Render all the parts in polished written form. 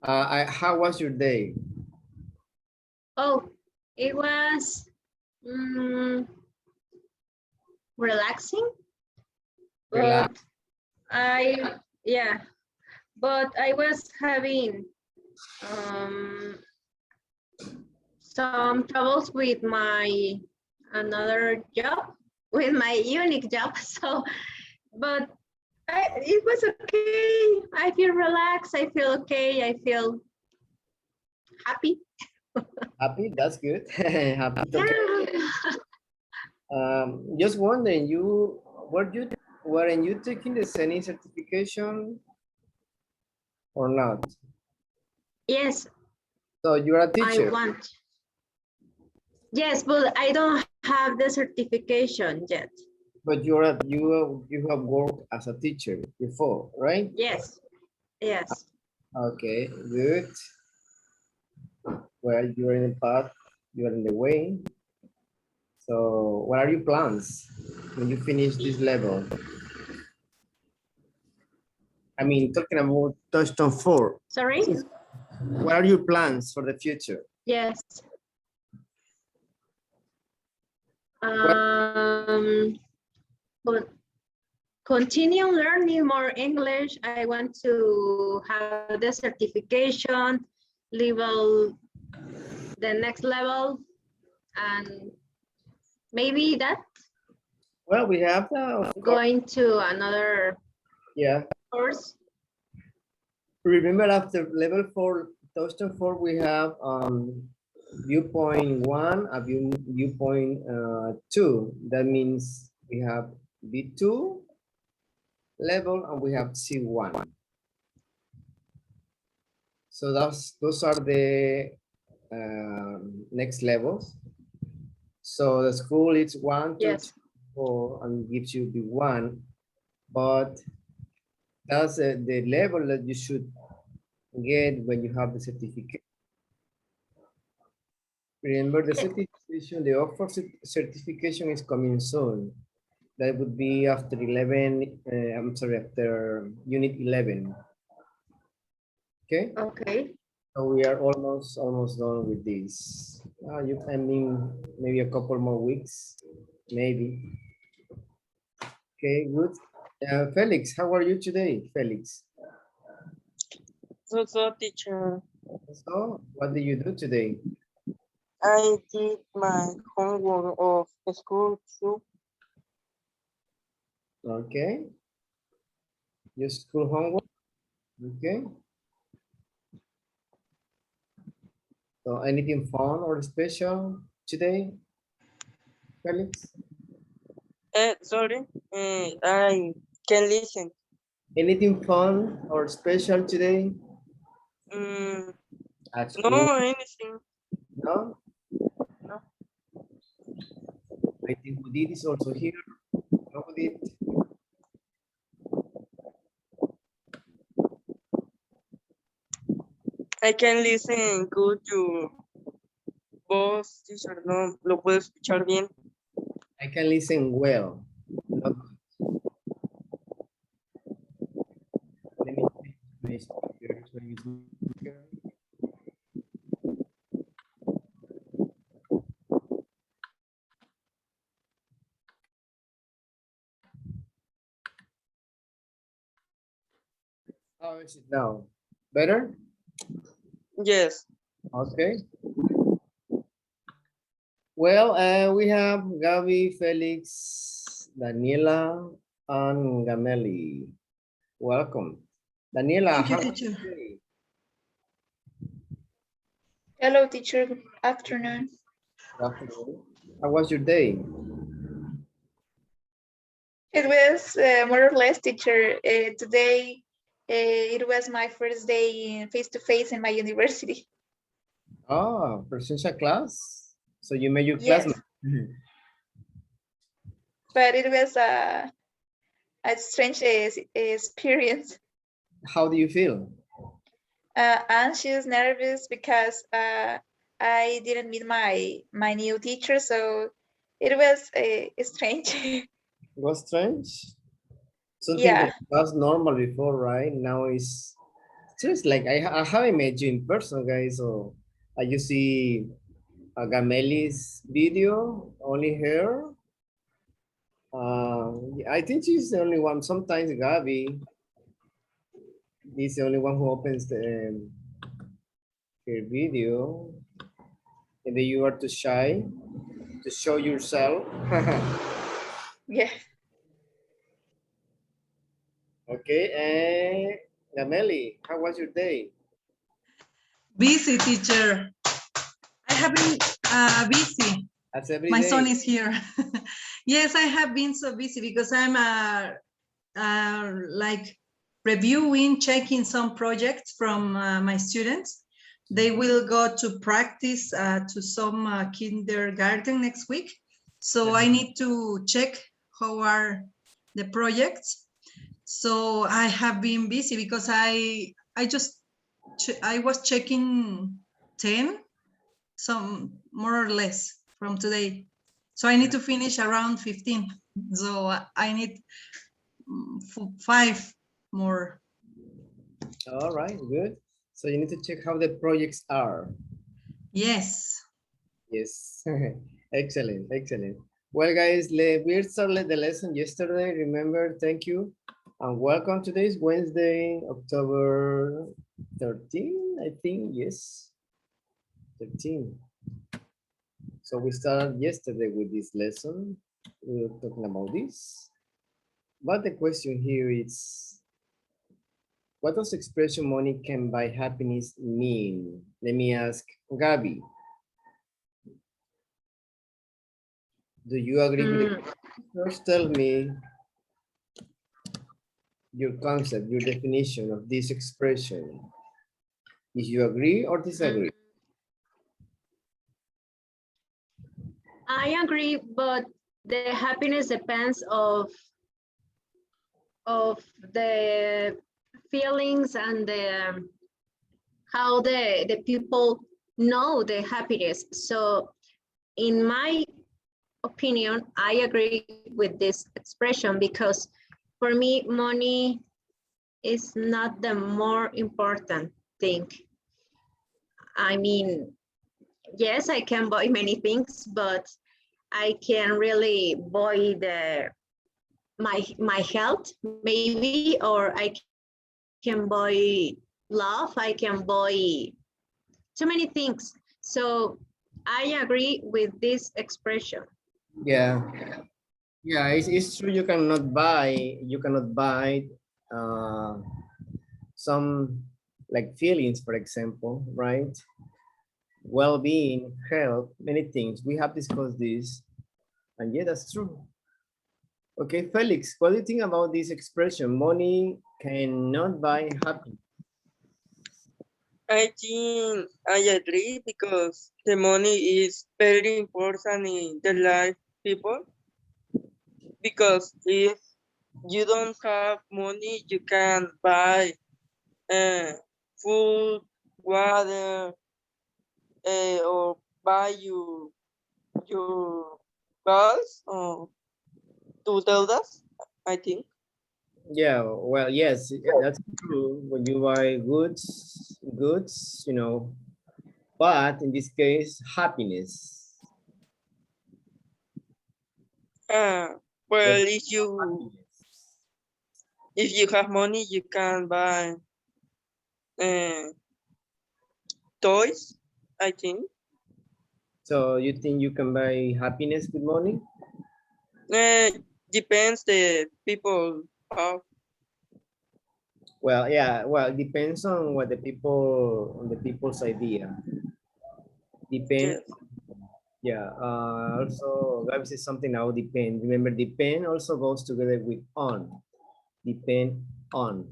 How was your day? Oh, it was relaxing, Relax. but yeah, but I was having um, some troubles with my another job, with my unique job. So, but it was okay. I feel relaxed. I feel okay. I feel happy. Happy? That's good. Happy. Okay. Yeah. Just wondering, weren't you taking the sending certification or not? Yes, So you're a I teacher, want. Yes, but I don't have the certification yet. but you have worked as a teacher before, right? Yes, yes. Okay, good. Well, you're in the path, you're in the way. So what are your plans when you finish this level? I mean, talking about Touchstone 4, Sorry? what are your plans for the future? Yes. What, But continue learning more English. I want to have the certification, level, the next level, and maybe that well, we have the, going to another yeah. course. Remember after level 4, Touchstone 4, we have viewpoint 1 and viewpoint 2. That means we have B2 level and we have C1. So those are the next levels. So the school is 1, 2, Yes. 3, 4 and gives you B1, but that's the level that you should get when you have the certificate. Remember the certification, the offer certification is coming soon. That would be after 11, I'm sorry, after unit 11. Okay. Okay. So we are almost done with this. I mean, maybe a couple more weeks, maybe. Okay, good. Felix, how are you today, Felix? So teacher, So, what did you do today? I did my homework of school too. Okay. Your school homework? Okay. So anything fun or special today, Felix? Sorry, I can listen. Anything fun or special today Mm, at school? no, anything. No? No. I think Udit is also here. No, Udit. I can listen good to voz, teacher, no, lo puedo escuchar bien. I can listen well. Not good. Let me change my speaker to my speaker. How is it now? Better? Yes. Okay. Well, we have Gabi, Felix, Daniela, and Gameli. Welcome. Daniela, Thank you, how was teacher. your day? Hello, teacher. Good afternoon. Good afternoon. How was your day? It was more or less, teacher. Today, it was my first day in face-to-face in my university. Oh, presential class. So you made your Yes, classmate. but it was a strange experience. How do you feel? Anxious, nervous, because I didn't meet my new teacher, so it was strange. Was strange? Something Yeah, that was normal before, right? Now is just like I haven't met you in person, guys. So I just see Gameli's video, only her. I think she's the only one. Sometimes Gabi is the only one who opens her video. And then you are too shy to show yourself. Yeah. Okay, and Gameli, how was your day? Busy, teacher. I have been busy. That's every My day. son is here. Yes, I have been so busy because I'm like reviewing, checking some projects from my students. They will go to practice to some kindergarten next week. So I need to check how are the projects. So I have been busy because I was checking 10, some more or less from today. So I need to finish around 15. So I need 5 more. All right, good. So you need to check how the projects are. Yes. Yes, excellent, excellent. Well, guys, we started the lesson yesterday. Remember, thank you. And welcome. Today is Wednesday, October 13, I think, yes. 13. So we started yesterday with this lesson. We were talking about this. But the question here is, what does expression money can buy happiness mean? Let me ask Gabi. Do you agree with it? First tell me your concept, your definition of this expression. If you agree or disagree? I agree, but the happiness depends of the feelings and the how the people know the happiness. So in my opinion, I agree with this expression because for me, money is not the more important thing. I mean, yes, I can buy many things, but I can really buy my health maybe, or I can buy love, I can buy too many things. So I agree with this expression. Yeah. Yeah, it's true. You cannot buy some like feelings, for example, right? Well-being, health, many things. We have discussed this, and yeah, that's true. Okay, Felix, what do you think about this expression? Money cannot buy happiness. I think I agree because the money is very important in the life people. Because if you don't have money, you can buy food, water, or buy your bills or to deudas, I think. Yeah, well, yes, that's true. When you buy goods, but in this case, happiness. Well, Yes, if you have money, you can buy toys, I think. so you think you can buy happiness with money? Depends the people have. Well, yeah, well, it depends on what on the people's idea. Depend, Yes. yeah. Also, Gabi says something now, depend. Remember, depend also goes together with on. Depend on.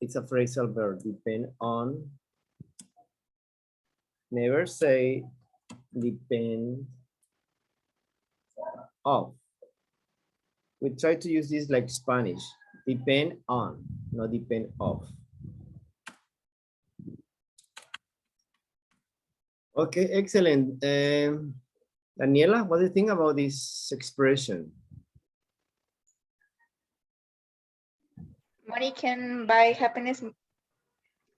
It's a phrasal verb, depend on. Never say depend of. We try to use this like Spanish. Depend on, not depend of. Okay, excellent. Daniela, what do you think about this expression? money can buy happiness.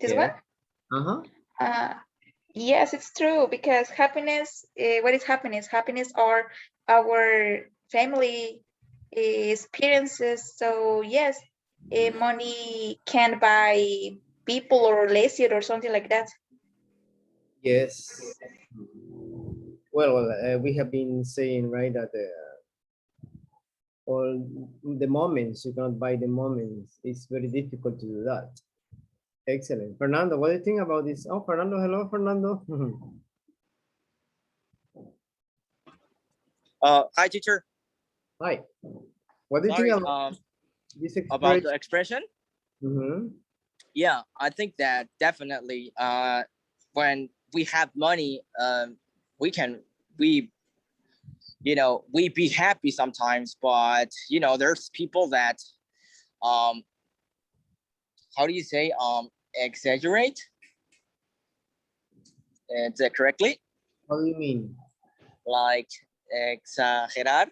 This Yeah. one? Uh-huh. Yes, it's true because happiness, what is happiness? Happiness are our family experiences. So yes, money can buy people or relationship or something like that. Yes. Well, we have been saying, right, that all the moments, you cannot buy the moments. It's very difficult to do that. Excellent. Fernando, what do you think about this? Oh, Fernando, hello, Fernando. Hi, teacher. Hi. What do you think Sorry, about this about expression? the expression. Mm-hmm. Yeah, I think that definitely. When we have money, we can we we be happy sometimes, but there's people that how do you say exaggerate? Is that correctly? What do you mean? Like exagerar.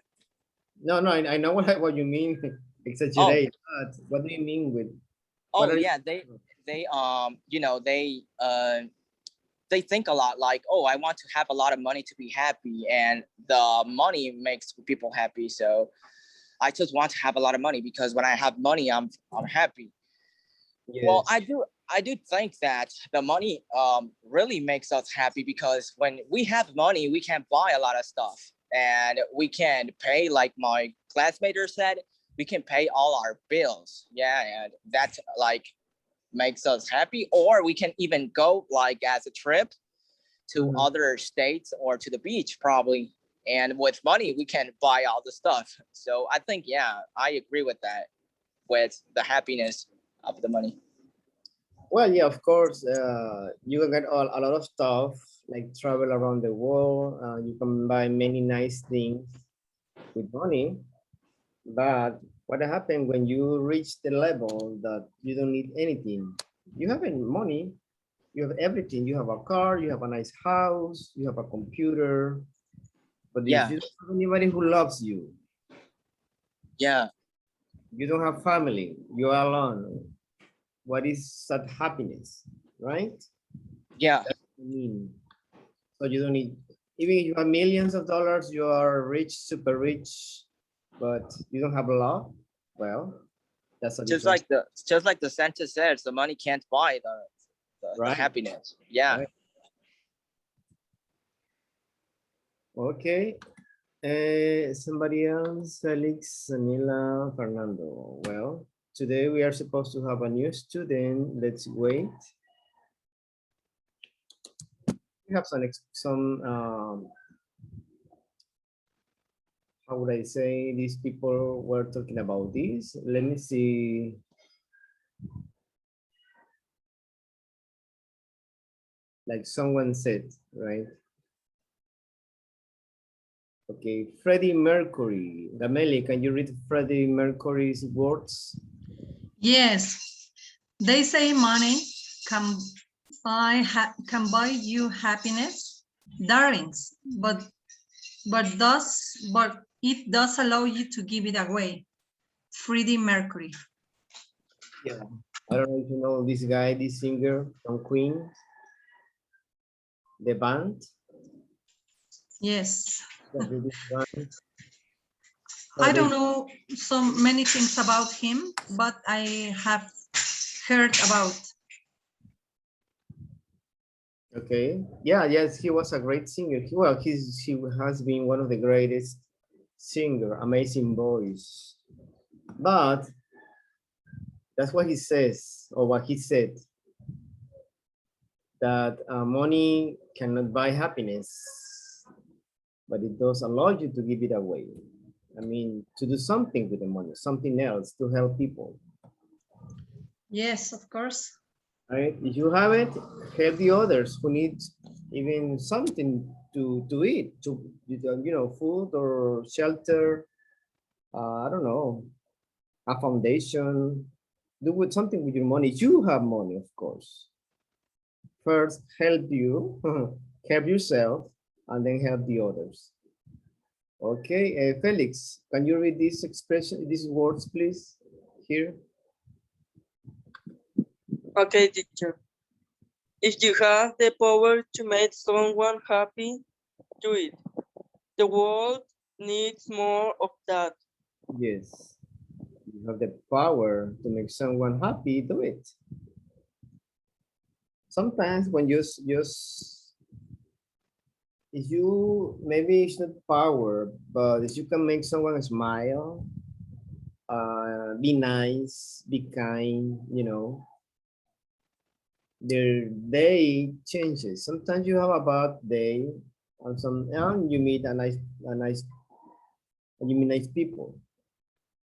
No, no, I know what you mean. Oh, Exaggerate. But what do you mean with what oh are you? yeah, they they think a lot like, oh, I want to have a lot of money to be happy, and the money makes people happy. So I just want to have a lot of money because when I have money, I'm happy. Well, Yes. I do think that the money really makes us happy because when we have money, we can buy a lot of stuff and we can pay, like my classmate said, we can pay all our bills. Yeah, and that like makes us happy. Or we can even go like as a trip to Mhm. other states or to the beach probably. And with money, we can buy all the stuff. So I think, yeah, I agree with that, with the happiness of the money. Well, yeah, of course, you can get a lot of stuff like travel around the world. You can buy many nice things with money. But what happened when you reach the level that you don't need anything? You have money, you have everything. You have a car, you have a nice house, you have a computer. But if Yeah, you don't have anybody who loves you, yeah, you don't have family, you are alone. What is that happiness, right? yeah. That's what I mean. So you don't need, even if you have millions of dollars, you are rich, super rich, but you don't have love. Well, that's a different, Just like the sentence says, the money can't buy the right? happiness. Yeah. Right. Okay. Somebody else, Felix, Anila, Fernando. Well, today we are supposed to have a new student. Let's wait. We have some how would I say, these people were talking about this. Let me see. Like someone said, right? Okay, Freddie Mercury. Gameli, can you read Freddie Mercury's words? Yes, they say money can can buy you happiness, darlings, but it does allow you to give it away. Freddie Mercury. Yeah. I don't know if you know this guy, this singer from Queen, the band, Yes. the British band. So I they, don't know so many things about him, but I have heard about. okay. Yeah, yes, he was a great singer. Well, he has been one of the greatest singer, amazing voice. But that's what he says, or what he said, that money cannot buy happiness, but it does allow you to give it away. I mean, to do something with the money, something else to help people, Yes, of course. right? If you have it, help the others who need even something to eat, food or shelter. I don't know, a foundation. Do with something with your money. You have money, of course. First, help you, help yourself, and then help the others. Okay, Felix, can you read this expression, these words, please? Here. Okay, teacher. If you have the power to make someone happy, do it. The world needs more of that. Yes. You have the power to make someone happy, do it. Sometimes when you just if you maybe it's not power, but if you can make someone smile, be nice, be kind, you know, their day changes. Sometimes you have a bad day, and you meet you meet nice people.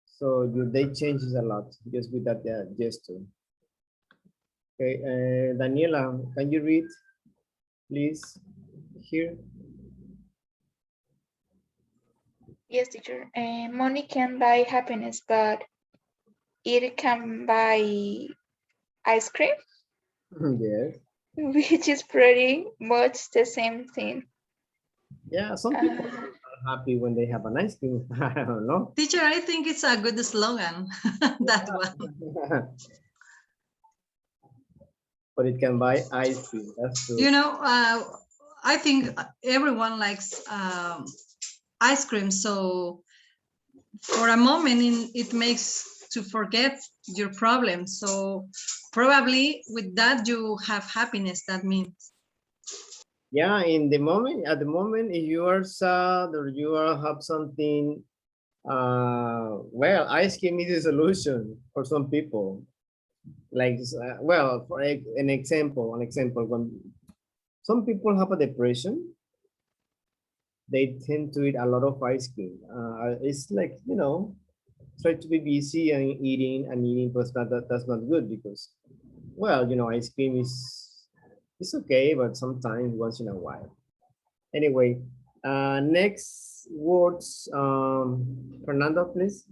So your day changes a lot just with that gesture. Okay, Daniela, can you read, please? Here. Yes, teacher. Money can buy happiness, but it can buy ice cream, Yes. which is pretty much the same thing. Yeah, some people Uh, are happy when they have an ice cream. I don't know. Teacher, I think it's a good slogan, that one. But it can buy ice cream. That's true. You know, I think everyone likes ice cream. So for a moment, it makes to forget your problems. So probably with that, you have happiness, that means. Yeah, at the moment, if you are sad or you are have something, well, ice cream is a solution for some people. Like, well, for an example, when some people have a depression, they tend to eat a lot of ice cream. It's like, you know, try to be busy and eating, but that's not good because, well, you know, ice cream is it's okay, but sometimes once in a while. Anyway, next words, Fernando, please.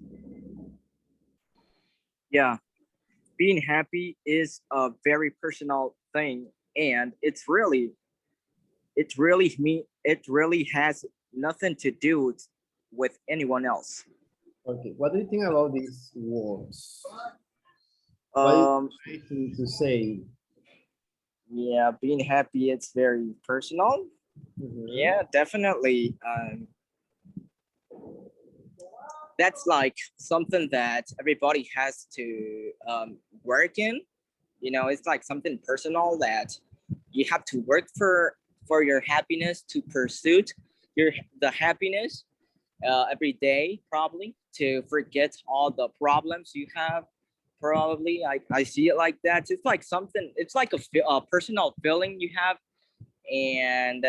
Yeah, being happy is a very personal thing, and it really has nothing to do with anyone else. Okay, what do you think about these words? What is Um, the right thing to say? yeah, being happy it's very personal. Mhm. Yeah, definitely. That's like something that everybody has to work in. You know, it's like something personal that you have to work for your happiness, to pursue your the happiness every day, probably to forget all the problems you have. Probably, I see it like that. It's like something. It's like a personal feeling you have, and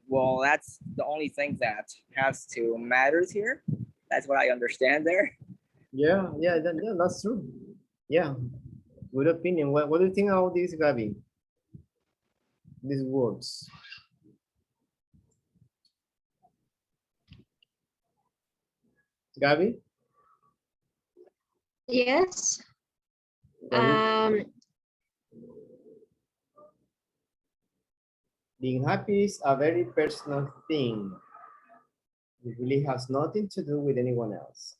well, that's the only thing that has to matters here. That's what I understand there. Yeah, that's true. Yeah, good opinion. What do you think about this, Gabi? These words. Gabi, Yes. what do you, Um, being happy is a very personal thing. It really has nothing to do with anyone else.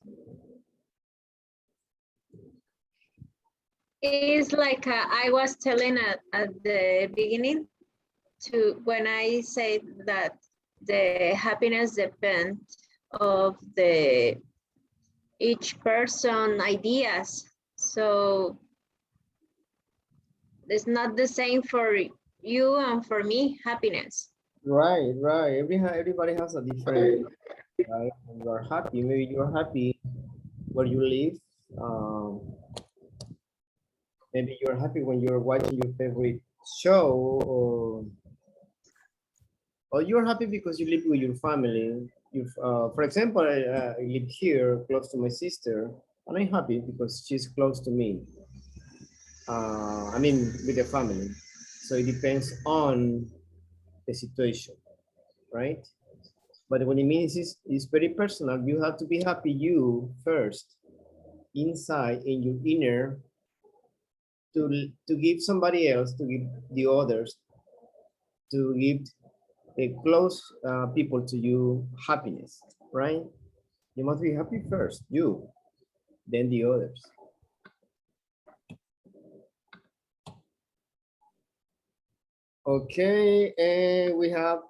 it's like I was telling at the beginning to when I said that the happiness depends of the each person ideas. So it's not the same for you and for me, happiness. Right. Everybody has a different, right? When you are happy, maybe you are happy where you live. Um, maybe you're happy when you're watching your favorite show, or you're happy because you live with your family. For example, I live here close to my sister, and I'm happy because she's close to me. I mean, with the family. So it depends on the situation, right? But what it means is very personal. You have to be happy you first, inside in your inner, to give somebody else, to give the others, to give the close people to you happiness, right? You must be happy first, you, then the others. Okay, and we have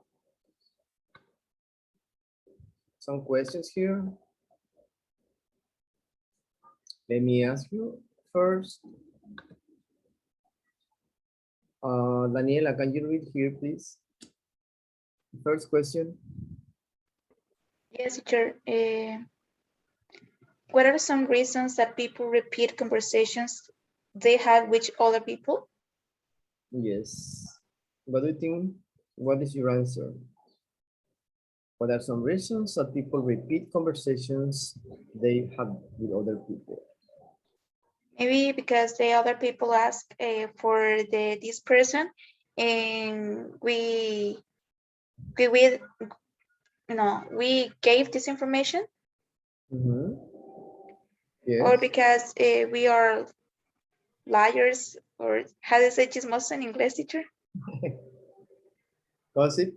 some questions here. Let me ask you first. Daniela, can you read here, please? First question. Yes, teacher. What are some reasons that people repeat conversations they had with other people? Yes. What do you think? What is your answer? What are some reasons that people repeat conversations they have with other people? Maybe because the other people ask for this person, and we we gave this information, Mm-hmm. or Yes. because we are liars, or how do you say chismoso in English, teacher? Gossip?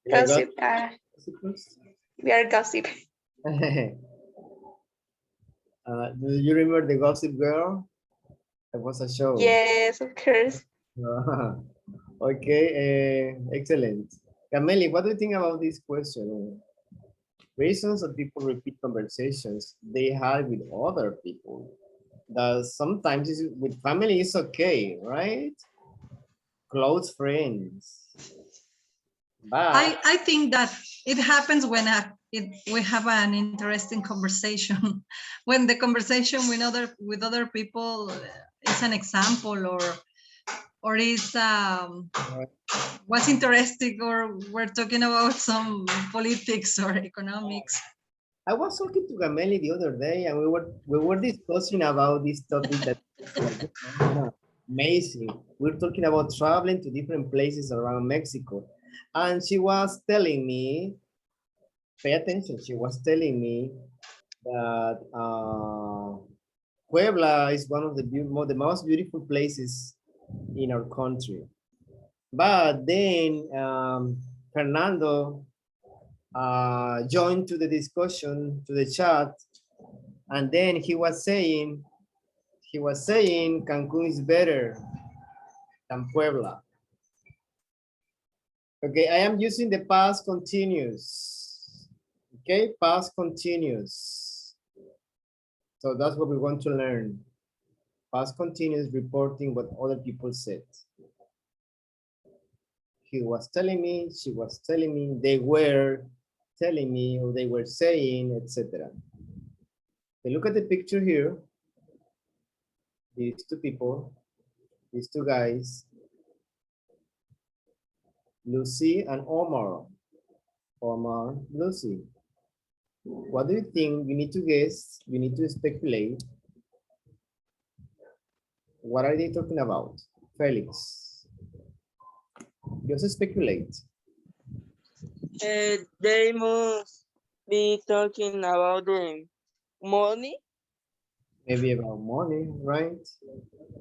We are Gossip. gossipers? We are gossip. Do you remember the Gossip Girl? It was a show. Yes, of course. Okay, excellent. Cameli, what do you think about this question? Reasons that people repeat conversations they had with other people. That sometimes with family is okay, right? Close friends. But I think that it happens when we have an interesting conversation. When the conversation with other people is an example, or is what's interesting, or we're talking about some politics or economics. I was talking to Gameli the other day, and we were discussing about this topic that is like amazing. We're talking about traveling to different places around Mexico, and she was telling me, pay attention. She was telling me that Puebla is one of the most beautiful places in our country. But then Fernando joined to the discussion, to the chat, and then he was saying Cancun is better than Puebla. Okay, I am using the past continuous. Okay, past continuous. So that's what we want to learn. Past continuous reporting what other people said. He was telling me, she was telling me, they were telling me, or they were saying, etc. Look at the picture here. These two people, these two guys, Lucy and Omar. Omar, Lucy. What do you think? You need to guess, you need to speculate. What are they talking about? Felix. Just speculate. They must be talking about the money. Maybe about money, right?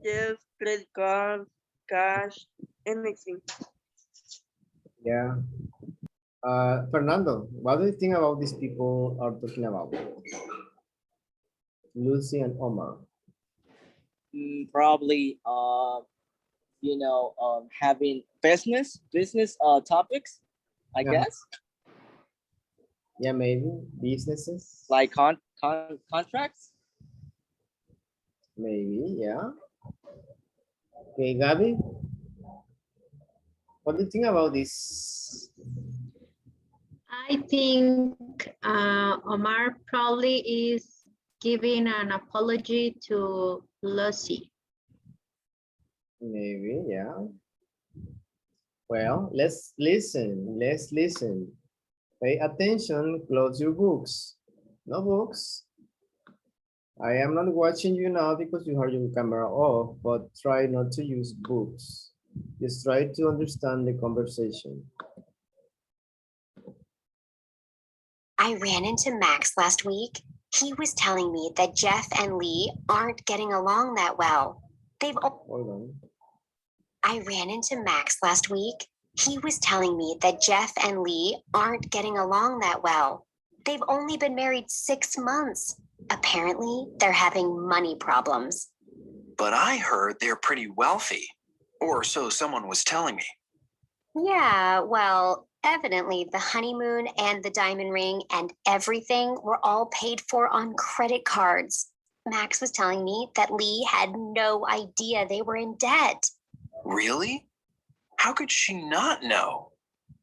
Yes, credit card, cash, anything. Yeah. Fernando, what do you think about these people are talking about? Lucy and Omar. Probably having business topics, I Yeah. guess, Yeah, maybe businesses. like contracts. Maybe, yeah. Okay, Gabby, what do you think about this? I think Omar probably is giving an apology to Lucy. Maybe, yeah. Well, let's listen. Let's listen. Pay attention. Close your books. No books. I am not watching you now because you have your camera off, but try not to use books. Just try to understand the conversation. I ran into Max last week. He was telling me that Jeff and Lee aren't getting along that well. Hold on. I ran into Max last week. He was telling me that Jeff and Lee aren't getting along that well. They've only been married 6 months. Apparently, they're having money problems. But I heard they're pretty wealthy. Or so someone was telling me. Yeah, well, evidently the honeymoon and the diamond ring and everything were all paid for on credit cards. Max was telling me that Lee had no idea they were in debt. Really? How could she not know?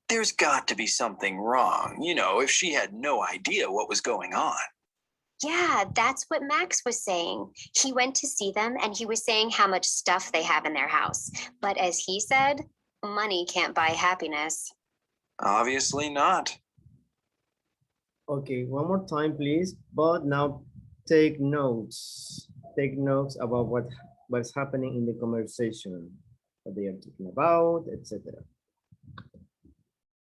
There's got to be something wrong, if she had no idea what was going on. Yeah, that's what Max was saying. He went to see them and he was saying how much stuff they have in their house. But as he said, money can't buy happiness. Obviously not. Okay, one more time, please. But now take notes. Take notes about what's happening in the conversation, what they are talking about, etc.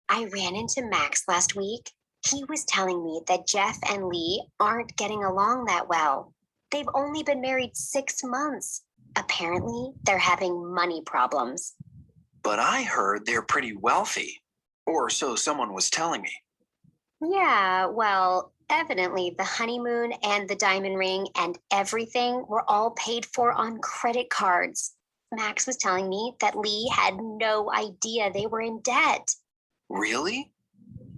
I ran into Max last week. He was telling me that Jeff and Lee aren't getting along that well. They've only been married 6 months. Apparently, they're having money problems. But I heard they're pretty wealthy, or so someone was telling me. Yeah, well, evidently the honeymoon and the diamond ring and everything were all paid for on credit cards. Max was telling me that Lee had no idea they were in debt. Really?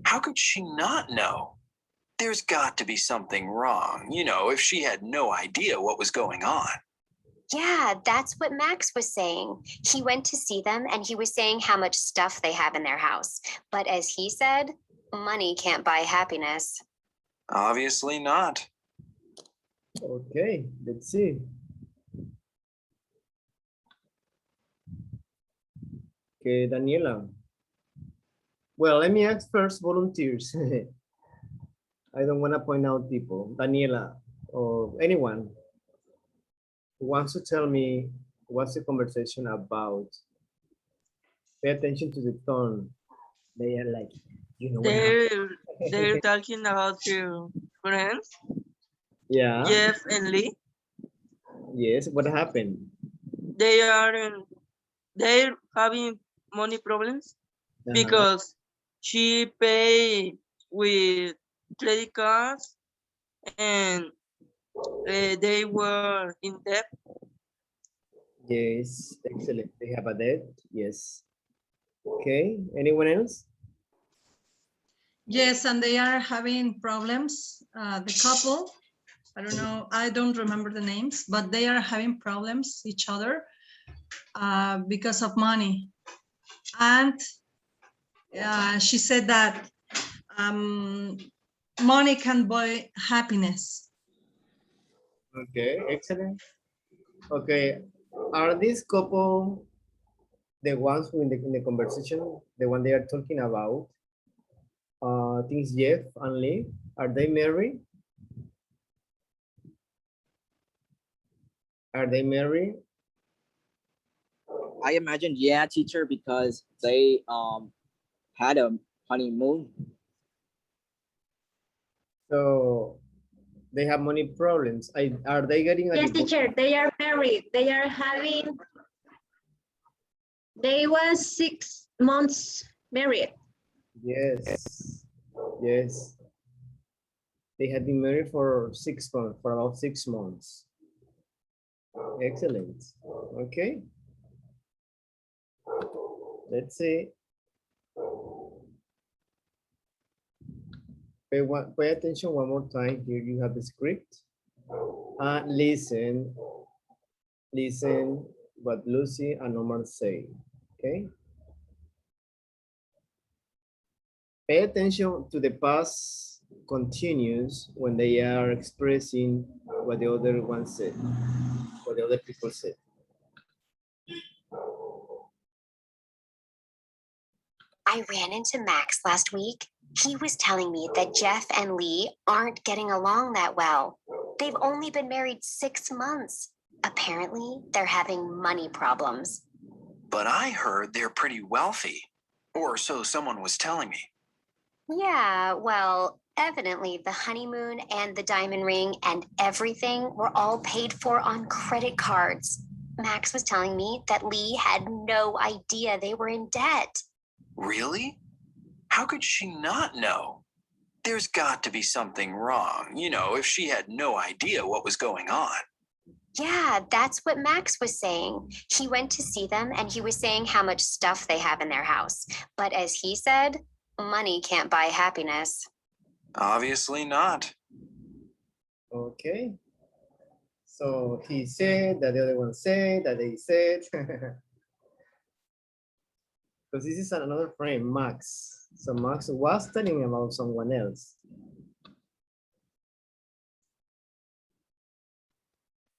How could she not know? There's got to be something wrong, if she had no idea what was going on. Yeah, that's what Max was saying. He went to see them and he was saying how much stuff they have in their house. But as he said, money can't buy happiness. Obviously not. Okay, let's see. Okay, Daniela. Well, let me ask first volunteers. I don't want to point out people. Daniela or anyone who wants to tell me what's the conversation about. Pay attention to the tone. They are like, what happened? They're talking about your friends, Yeah. Jeff and Lee. Yes, what happened? They're having money problems because she pay with credit cards and they were in debt. Yes, excellent. They have a debt. Yes. Okay, anyone else? Yes, and they are having problems. The couple, I don't know, I don't remember the names, but they are having problems each other because of money. And she said that money can buy happiness. Okay, excellent. Okay, are this couple the ones who in the conversation, the one they are talking about? Things Jeff and Lee, are they married? Are they married? I imagine, yeah, teacher, because they had a honeymoon. So they have money problems. Are they getting a Yes, divorce? teacher, they are married. They was 6 months married. Yes, yes. They had been married for 6 months, for about 6 months. Excellent. Okay. Let's see. Pay attention one more time. Here you have the script. Listen what Lucy and Omar say. Okay. Pay attention to the past continuous when they are expressing what the other one said, what the other people said. I ran into Max last week. He was telling me that Jeff and Lee aren't getting along that well. They've only been married 6 months. Apparently, they're having money problems. But I heard they're pretty wealthy, or so someone was telling me. Yeah, well, evidently the honeymoon and the diamond ring and everything were all paid for on credit cards. Max was telling me that Lee had no idea they were in debt. Really? How could she not know? There's got to be something wrong, if she had no idea what was going on. Yeah, that's what Max was saying. He went to see them and he was saying how much stuff they have in their house. But as he said, money can't buy happiness. Obviously not. Okay. So he said that the other one said that they said. Because this is another friend, Max. So Max was telling about someone else.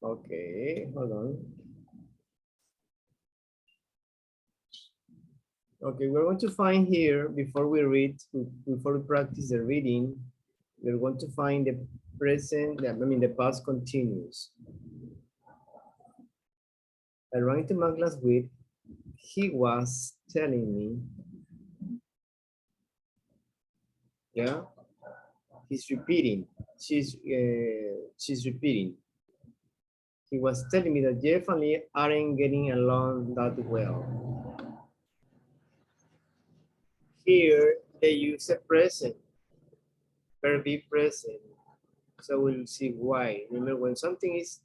Okay, hold on. Okay, we're going to find here, before we read, before we practice the reading, we're going to find the present, I mean the past continuous. I ran into Max last week. He was telling me, yeah, he's repeating, she's repeating. He was telling me that Jeff and Lee aren't getting along that well. Here, they use a present, verb be present. So we'll see why. Remember, when something is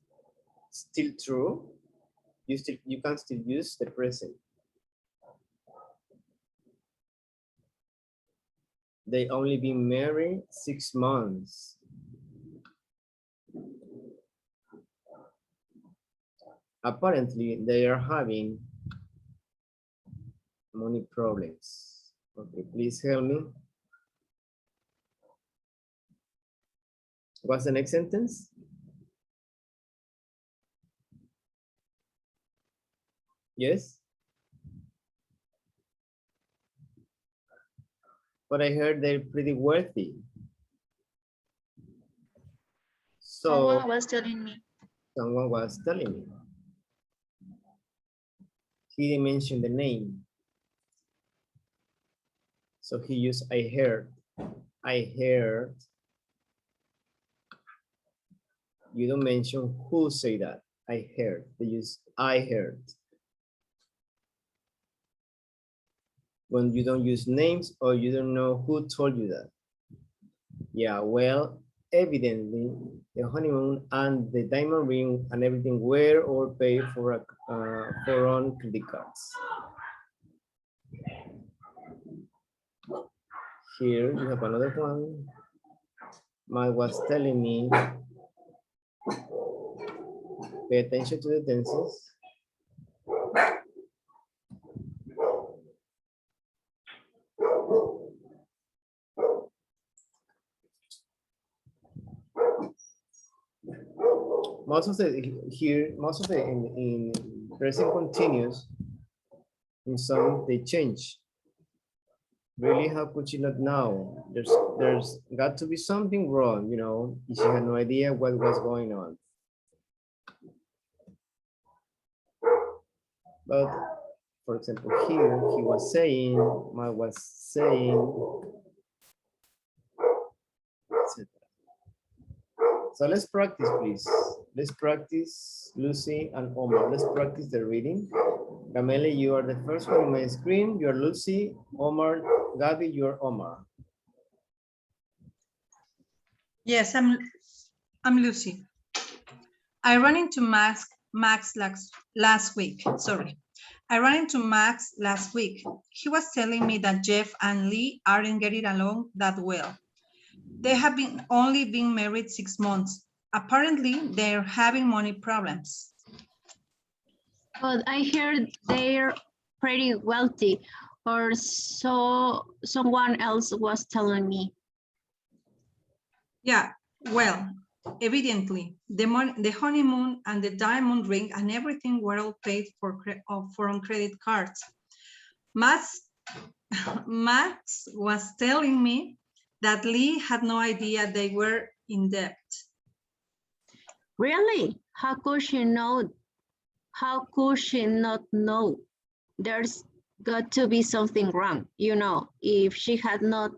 still true, you can still use the present. They only been married 6 months. Apparently, they are having money problems. Okay, please help me. What's the next sentence? Yes? But I heard they're pretty wealthy. So Someone was telling me. someone was telling me. He didn't mention the name. So he used I heard. I heard. You don't mention who say that. I heard. They use I heard. When you don't use names or you don't know who told you that. Yeah, well, evidently the honeymoon and the diamond ring and everything were all paid for on credit cards. Here you have another one. Mike was telling me, pay attention to the tenses. Most of the here, most of the in present continuous, in some they change. Really, how could she not know? There's got to be something wrong, you know. She had no idea what was going on. But for example, here he was saying, Mike was saying, etc. So let's practice, please. Let's practice, Lucy and Omar. Let's practice the reading. Gamele, you are the first one on my screen. You're Lucy. Omar, Gabby, you're Omar. Yes, I'm Lucy. I ran into Max last week. Sorry. I ran into Max last week. He was telling me that Jeff and Lee aren't getting along that well. They have only been married 6 months. Apparently, they're having money problems. But I heard they're pretty wealthy, or so someone else was telling me. Yeah, well, evidently, the honeymoon and the diamond ring and everything were all paid for on credit cards. Max was telling me that Lee had no idea they were in debt. Really? How could she know? How could she not know? There's got to be something wrong, you know, if she had no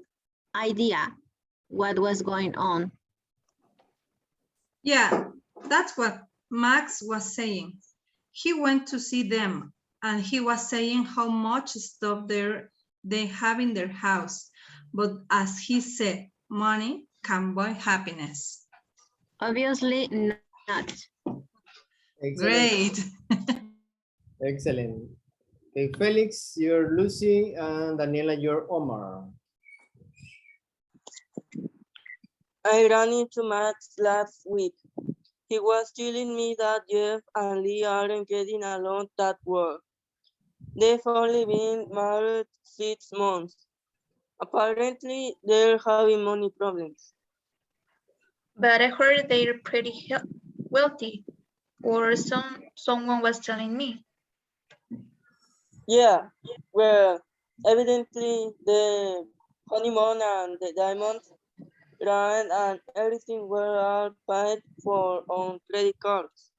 idea what was going on. Yeah, that's what Max was saying. He went to see them and he was saying how much stuff they have in their house. But as he said, money can buy happiness. Obviously not. Excellent. Great. Excellent. Okay, Felix, you're Lucy, and Daniela, you're Omar. I ran into Max last week. He was telling me that Jeff and Lee aren't getting along that well. They've only been married 6 months. Apparently, they're having money problems. But I heard they're pretty wealthy, or someone was telling me. Yeah, well, evidently the honeymoon and the diamonds ran and everything were all paid for on credit cards.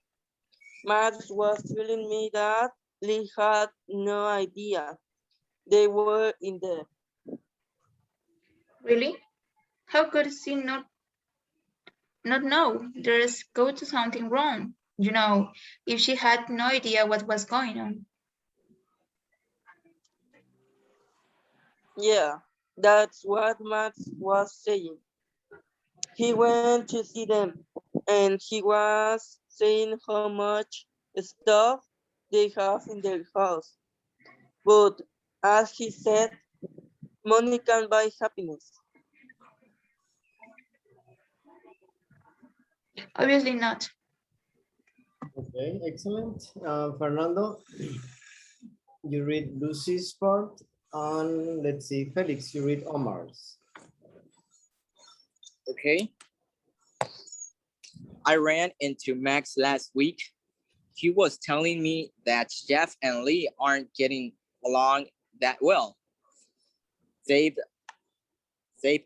Max was telling me that Lee had no idea they were in debt. Really? How could she not know? There's go to something wrong. You know, if she had no idea what was going on. Yeah, that's what Max was saying. He went to see them and he was saying how much stuff they have in their house. But as he said, money can buy happiness. Obviously not. Okay, excellent. Fernando, you read Lucy's part, and let's see, Felix, you read Omar's. Okay. I ran into Max last week. He was telling me that Jeff and Lee aren't getting along that well. They've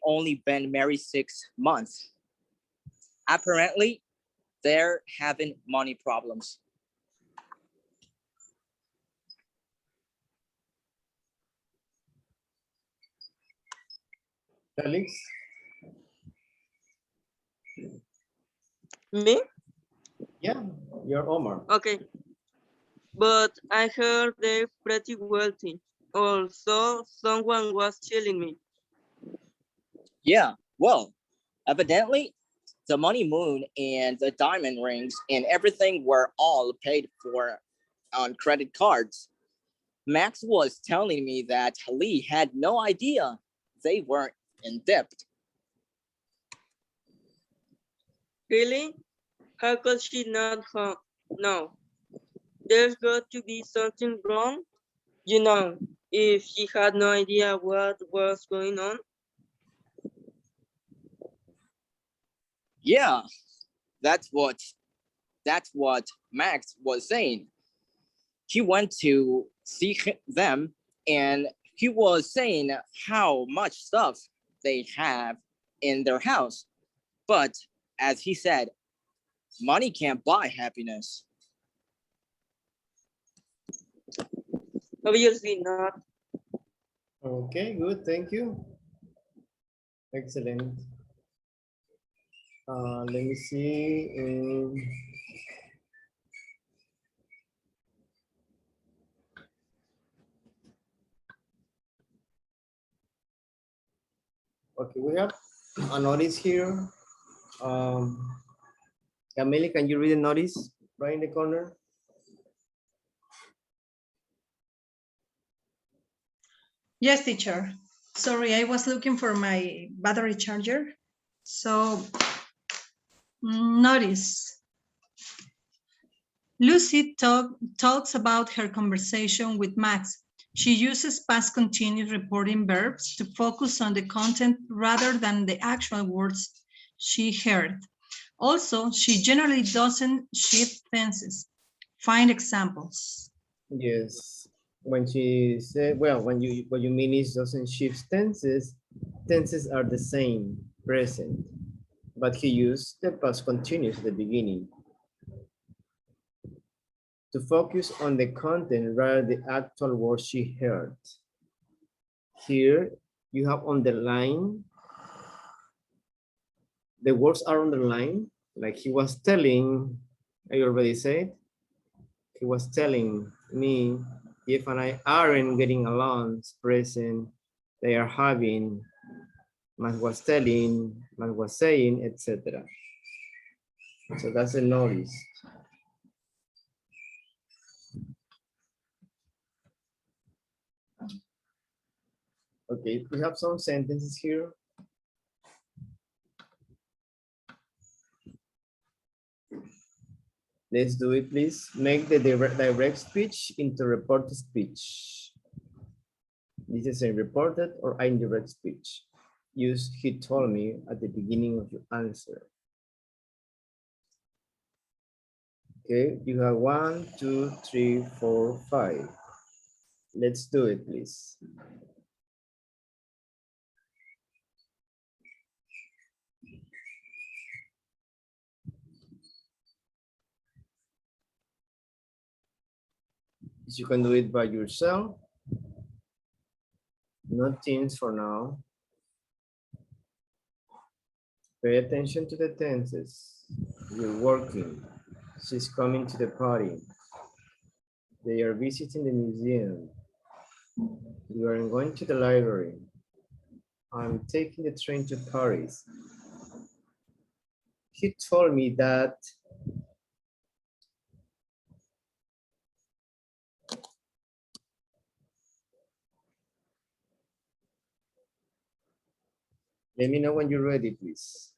only been married 6 months. Apparently, they're having money problems. Felix, Me? yeah, you're Omar. Okay. But I heard they're pretty wealthy. Also, someone was telling me. Yeah, well, evidently, the money moon and the diamond rings and everything were all paid for on credit cards. Max was telling me that Lee had no idea they weren't in debt. Really? How could she not know? There's got to be something wrong. You know, if she had no idea what was going on. Yeah, that's what Max was saying. He went to see them and he was saying how much stuff they have in their house. But as he said, money can't buy happiness. Obviously not. Okay, good, thank you. Excellent. Let me see. Okay, we have a notice here. Camille, can you read the notice right in the corner? Yes, teacher. Sorry, I was looking for my battery charger. So, notice. Lucy talks about her conversation with Max. She uses past continuous reporting verbs to focus on the content rather than the actual words she heard. Also, she generally doesn't shift tenses. Find examples. Yes. When she said, well, what you mean is doesn't shift tenses. Tenses are the same, present, but he used the past continuous at the beginning to focus on the content rather than the actual words she heard. Here you have underlined. The words are underlined, like he was telling, I already said, he was telling me, Jeff and I aren't getting along, it's present, they are having, Max was telling, Max was saying, etc. So that's a notice. Okay, we have some sentences here. Let's do it, please. Make the direct speech into reported speech. This is a reported or indirect speech. Use he told me at the beginning of your answer. Okay, you have 1, 2, 3, 4, 5. Let's do it, please. You can do it by yourself. No teams for now. Pay attention to the tenses. You're working. She's coming to the party. They are visiting the museum. You are going to the library. I'm taking the train to Paris. He told me that let me know when you're ready, please.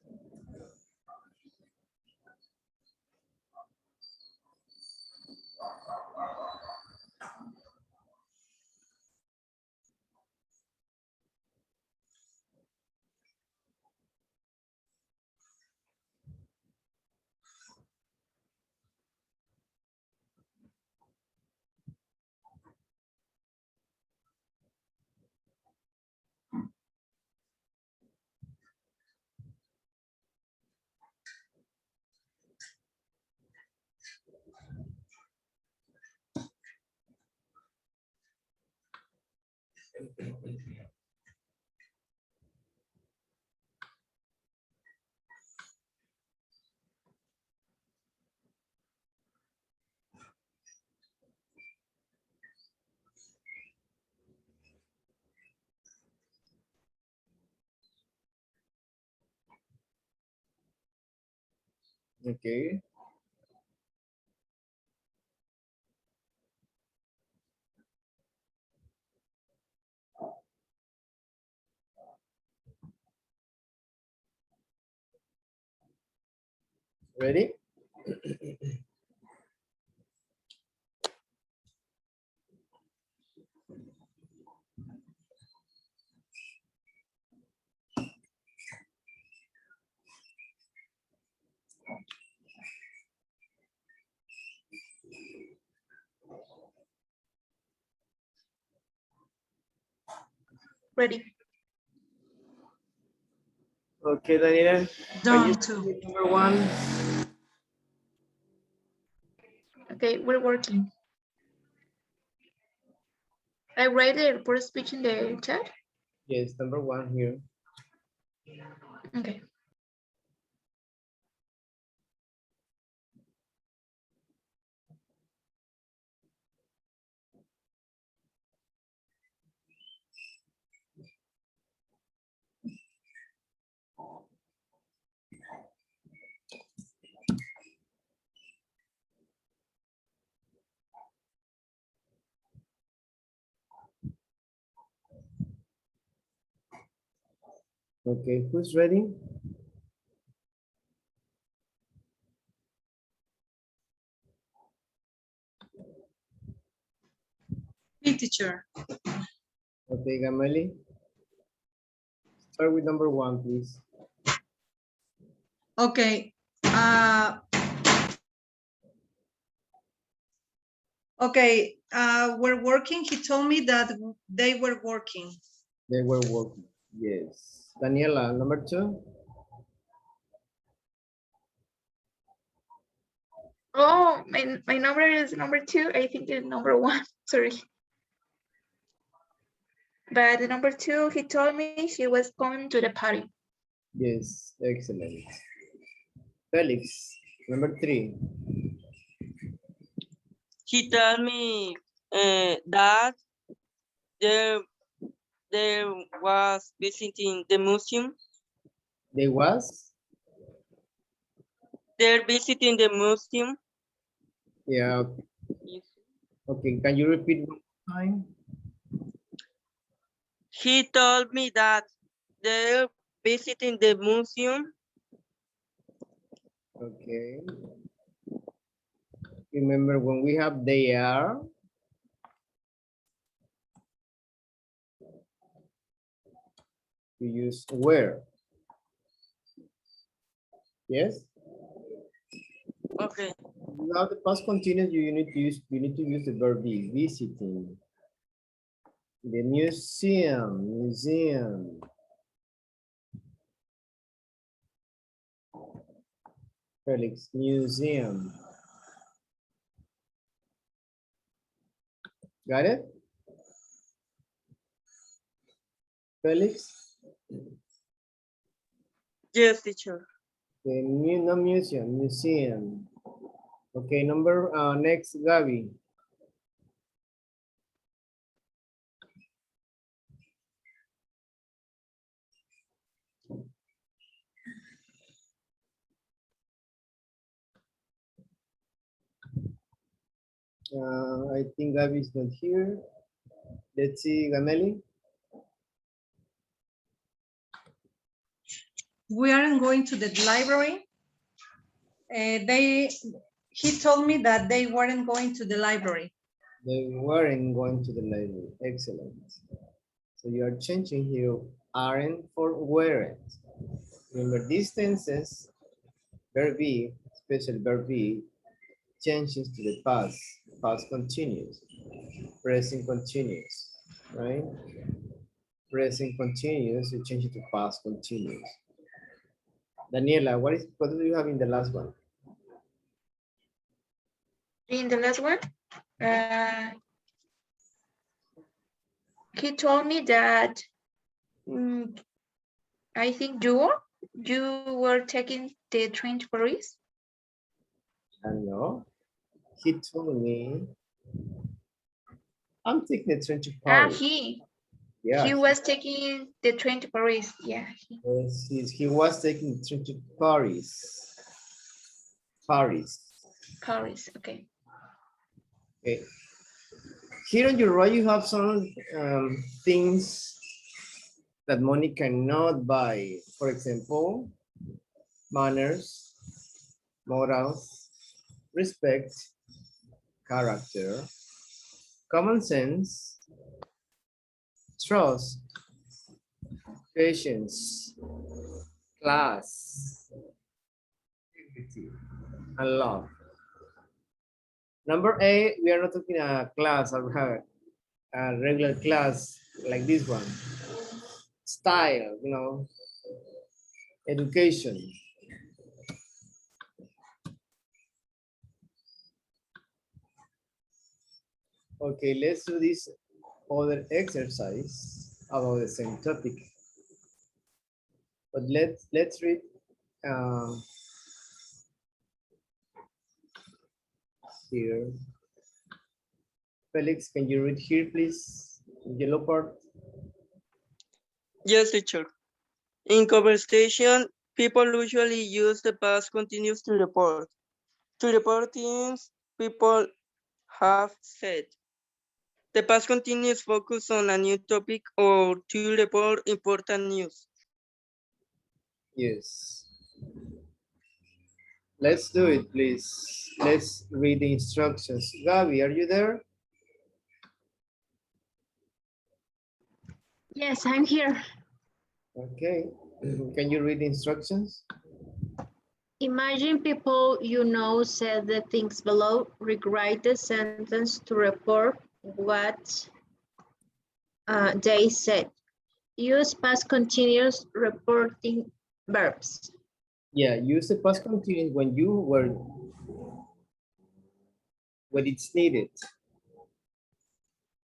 Okay. Ready? Ready. Okay, Daniela. Can you Done too. see number 1? Okay, we're working. I write the report speech in the chat. Yes, number 1 here. Okay. Okay, who's ready? Me, teacher. Okay, Gamali. Start with number 1, please. Okay. Okay, we're working. He told me that they were working. They were working. Yes. Daniela, number 2. Oh, my number is number 2. I think it's number 1. Sorry. But the number 2, he told me she was going to the party. Yes, excellent. Felix, number 3. He told me that there was visiting the museum. They was? They're visiting the museum. Yeah. Okay, can you repeat one more time? He told me that they're visiting the museum. Okay. Remember when we have they are, you use where. Yes? Okay. You have the past continuous, you need to use the verb be, visiting. The museum. Felix, museum. Got it? Felix? Yes, teacher. The no museum. Okay, next, Gabi. I think Gabi is not here. Let's see, Gameli. We aren't going to the library. He told me that they weren't going to the library. They weren't going to the library. Excellent. So you are changing here aren't for weren't. Remember these tenses, verb be, especially verb be, changes to the past continuous, present continuous, right? Present continuous, you change it to past continuous. Daniela, what do you have in the last one? In the last one, he told me that I think you were taking the train to Paris. No, he told me I'm taking the train to Paris. He Yeah, was taking the train to Paris. Yeah. yes, he was taking the train to Paris. Paris. Okay. Okay. Here on your right, you have some things that money cannot buy. For example, manners, morals, respect, character, common sense, trust, patience, class, dignity, and love. Number 8, we are not talking a class or a regular class like this one. Style, education. Okay, let's do this other exercise about the same topic. But let's read here. Felix, can you read here, please? Yellow part. Yes, teacher. In conversation, people usually use the past continuous to report. To report things people have said. The past continuous focus on a new topic or to report important news. Yes. Let's do it, please. Let's read the instructions. Gabi, are you there? Yes, I'm here. Okay. Can you read the instructions? Imagine people you know said the things below. Rewrite the sentence to report what they said. Use past continuous reporting verbs. Yeah, use the past continuous when it's needed.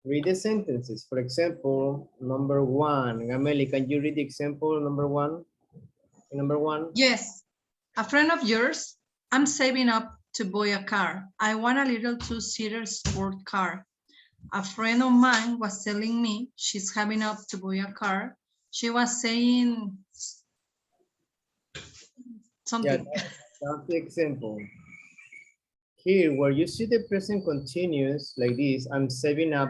Read the sentences. For example, number 1. Gameli, can you read the example number 1? Number 1. Yes. A friend of yours, I'm saving up to buy a car. I want a little two-seater sport car. A friend of mine was telling me she's having up to buy a car. She was saying something. Yeah, that's the example. Here, where you see the present continuous like this, I'm saving up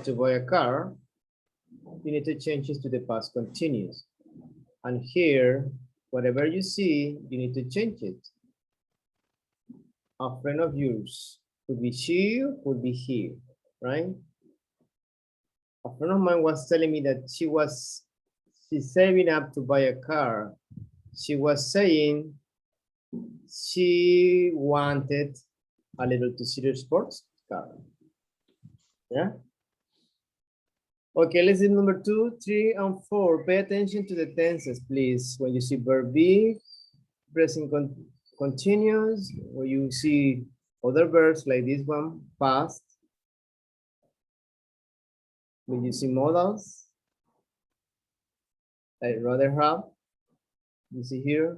to buy a car. you need to change it to the past continuous. And here, whatever you see, you need to change it. A friend of yours could be she, could be he, right? A friend of mine was telling me that she's saving up to buy a car. She was saying she wanted a little two-seater sports car. Yeah. Okay, let's do number 2, 3, and 4. Pay attention to the tenses, please. When you see verb be, present continuous, when you see other verbs like this one, past. When you see modals, like rather have, you see here,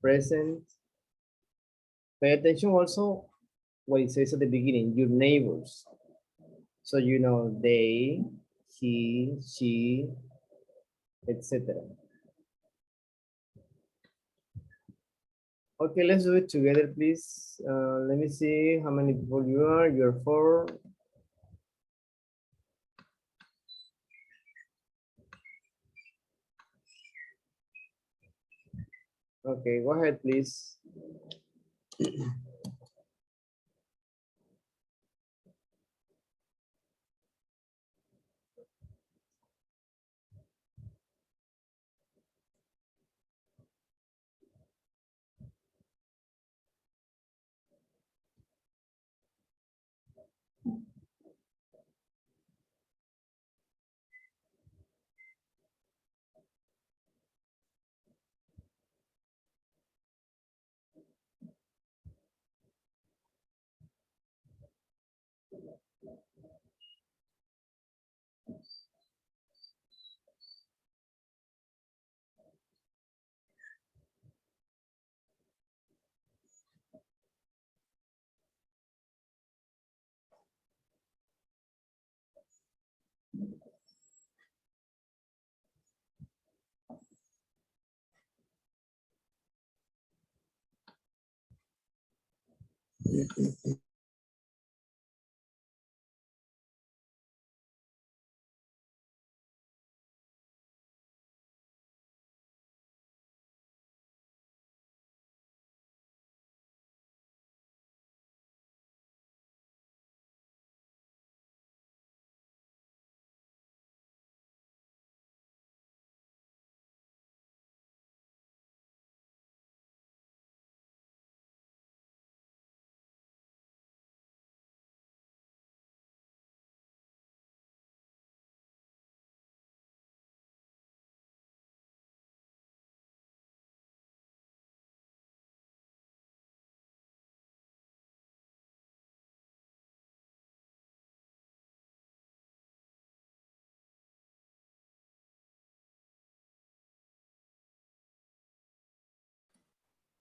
present. Pay attention also what it says at the beginning, your neighbors. So you know they, he, she, etc. Okay, let's do it together, please. Let me see how many people you are. You're 4. Okay, go ahead, please.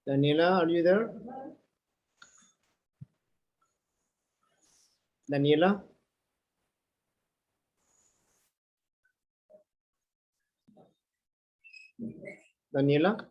Daniela, are you there? Daniela? Daniela?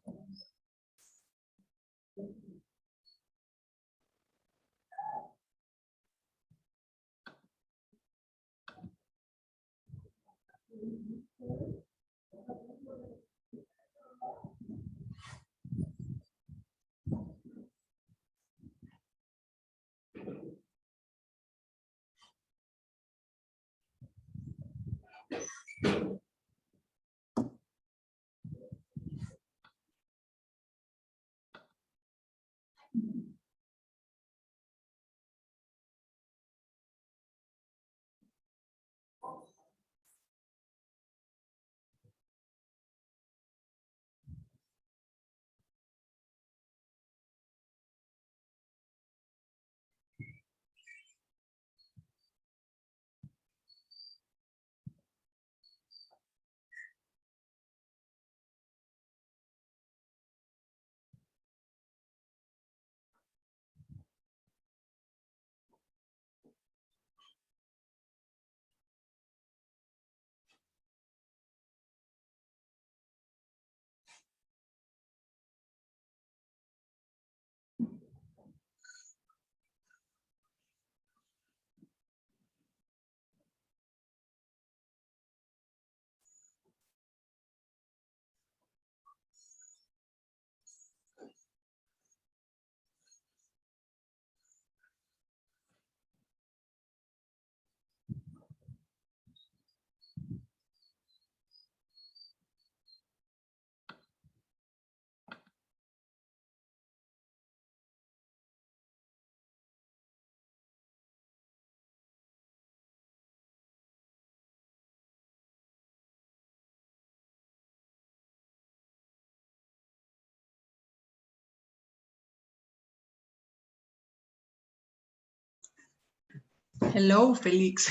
Hello, Felix.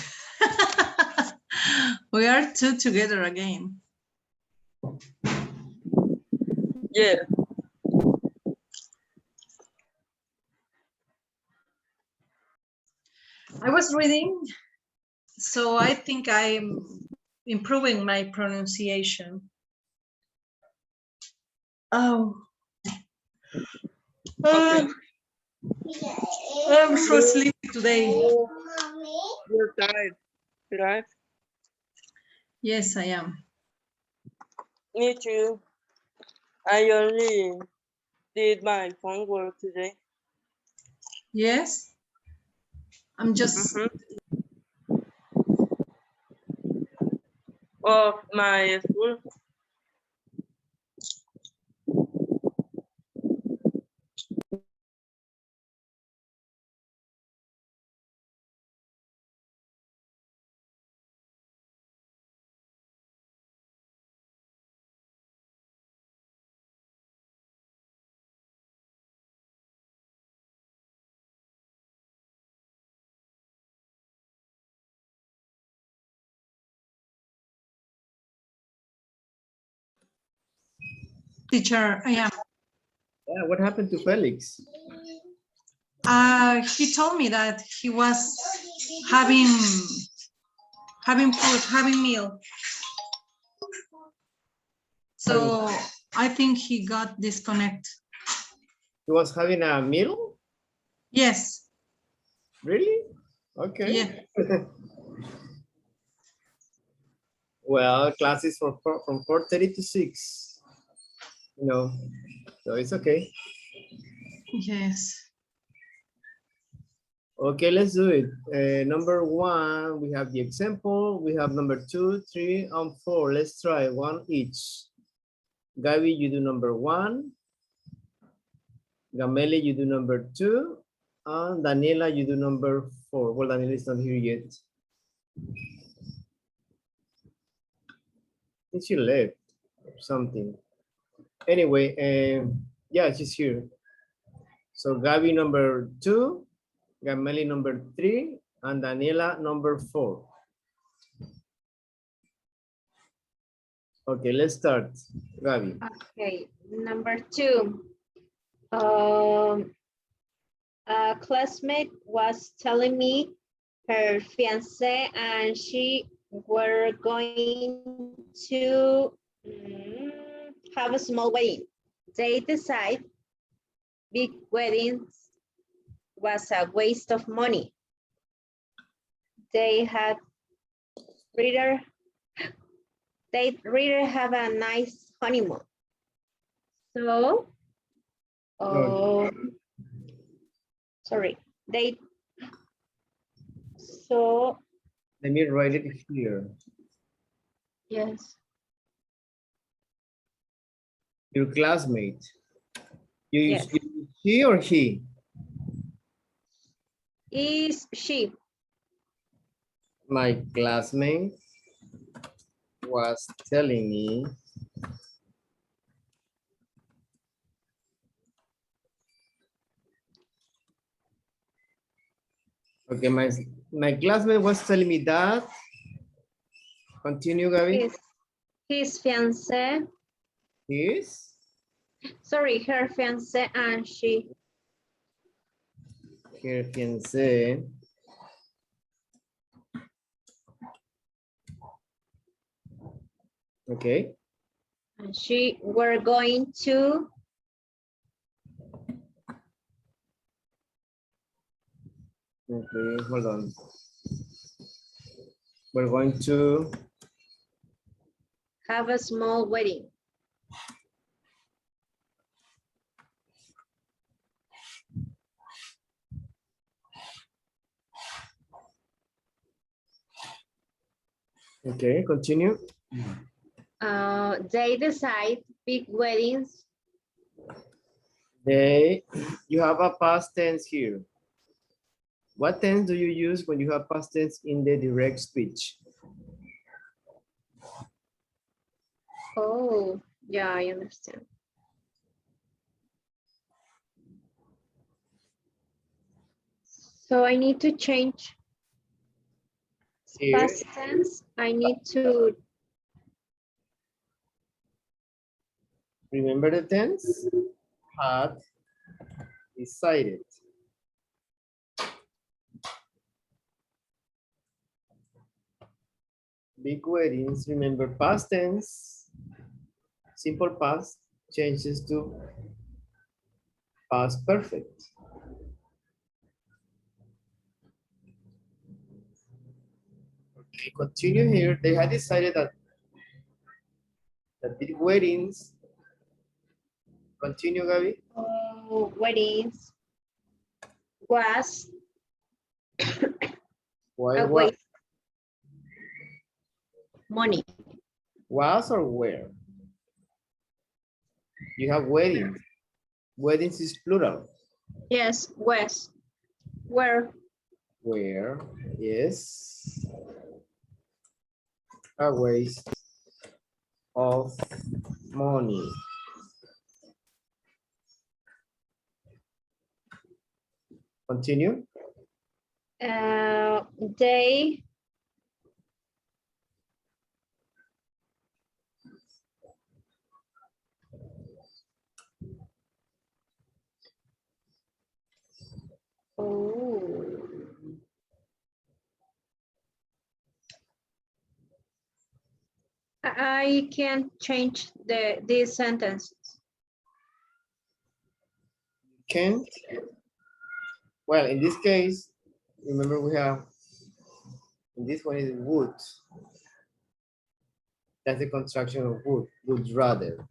We are two together again. Yeah. I was reading, so I think I'm improving my pronunciation. Oh. Okay. I'm so sleepy today. You're tired, right? Yes, I am. Me too. I only did my homework today. Yes. I'm just Of my school. teacher. I am. Yeah, what happened to Felix? He told me that he was having food, having meal. So I think he got disconnected. He was having a meal? Yes. Really? Okay. Yeah. Well, classes from 4:30 to 6. No, so it's okay. Yes. Okay, let's do it. Number 1, we have the example. We have number 2, 3, and 4. Let's try one each. Gabi, you do number 1. Gamele, you do number 2. And Daniela, you do number 4. Well, Daniela is not here yet. I think she left or something. Anyway, yeah, she's here. So Gabi number 2, Gameli number 3, and Daniela number 4. Okay, let's start. Gabi. Okay, number 2. A classmate was telling me her fiance and she were going to have a small wedding. They decide big weddings was a waste of money. They'd rather have a nice honeymoon. So, sorry, Let me write it here. Yes. Your classmate. Yes. She or he? Is she? My classmate was telling me okay, my classmate was telling me that. Continue, Gabi. His fiance. His? Sorry, her fiance and she. Her fiance. Okay. And she were going to. Okay, hold on. We're going to Have a small wedding. okay, continue. They decide big weddings. You have a past tense here. What tense do you use when you have past tense in the direct speech? Oh, yeah, I understand. So I need to change Here, Past tense, I need to, remember the tense? Had decided. Big weddings, remember past tense, simple past changes to past perfect. Okay, continue here. They had decided that big weddings, continue, Gabi. weddings was Why a was? waste money. Was or where? You have weddings. Weddings is plural. Yes, was, where, Where? Yes. A waste of money. Continue. they oh. I can't change these sentences. Can't. Well, in this case, remember we have, in this one is would. That's the construction of would rather.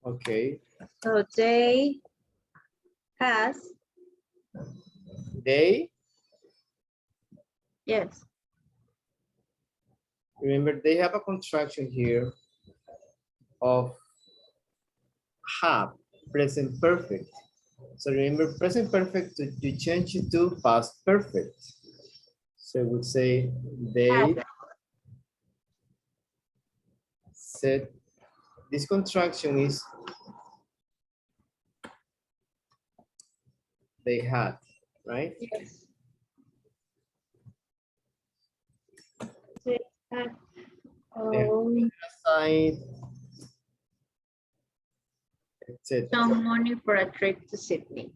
Okay. So they has, They, yes, remember they have a contraction here of have, present perfect. So remember present perfect to change it to past perfect. So we would say they said, this contraction is they had, right? yes. They had, Aside, etc. some money for a trip to Sydney.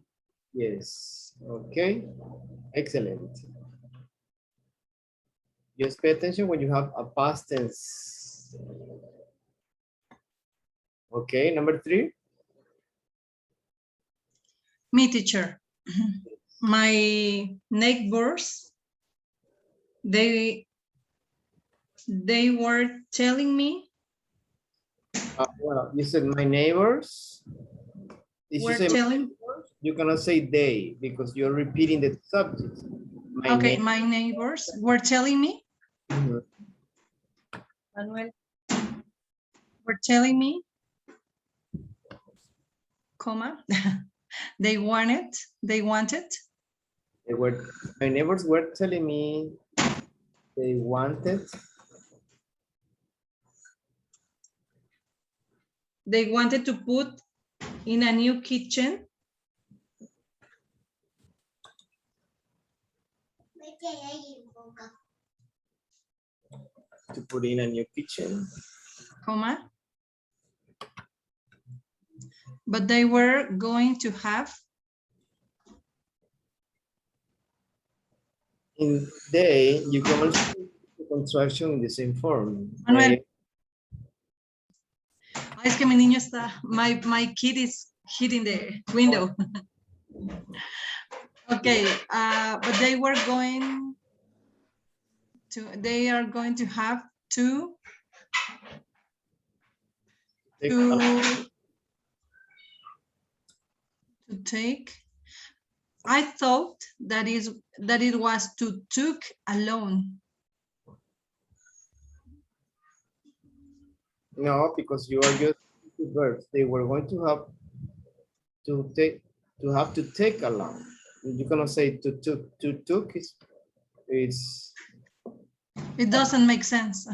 Yes, okay, excellent. Just pay attention when you have a past tense. Okay, number 3. Me, teacher. My neighbors, they were telling me. Well, you said my neighbors. Did you Were say telling. you cannot say they because you're repeating the subject. Okay, my neighbors were telling me. Mhm. Manuel. Were telling me, comma, they wanted. They were, my neighbors were telling me they wanted. They wanted to put in a new kitchen. To put in a new kitchen. Comma. But they were going to have. In they, you can also use the contraction in the same form. Manuel. Right? Es que mi niño está, my kid is hitting the window. Okay, but they are going to have to take. I thought that it was to took alone. No, because you are just verbs. They were going to have to take along. You cannot say to took is It doesn't make sense.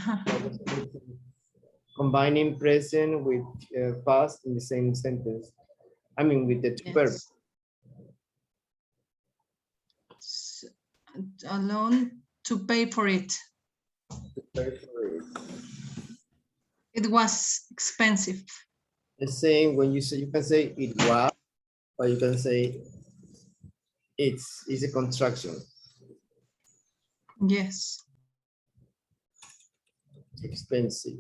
combining present with past in the same sentence. I mean, with the two verbs. Yes. Alone to pay for it. It was expensive. The same when you say, you can say it was, or you can say it's a construction. Yes. Expensive.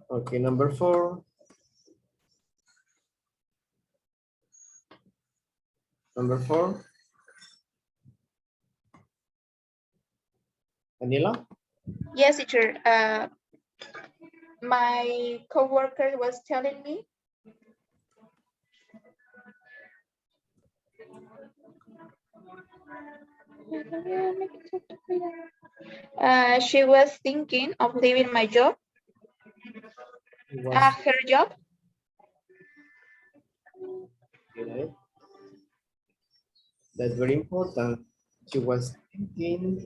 Okay, number 4. Number 4. Daniela? Yes, teacher. My coworker was telling me she was thinking of leaving my job, her job. Okay. That's very important. She was thinking of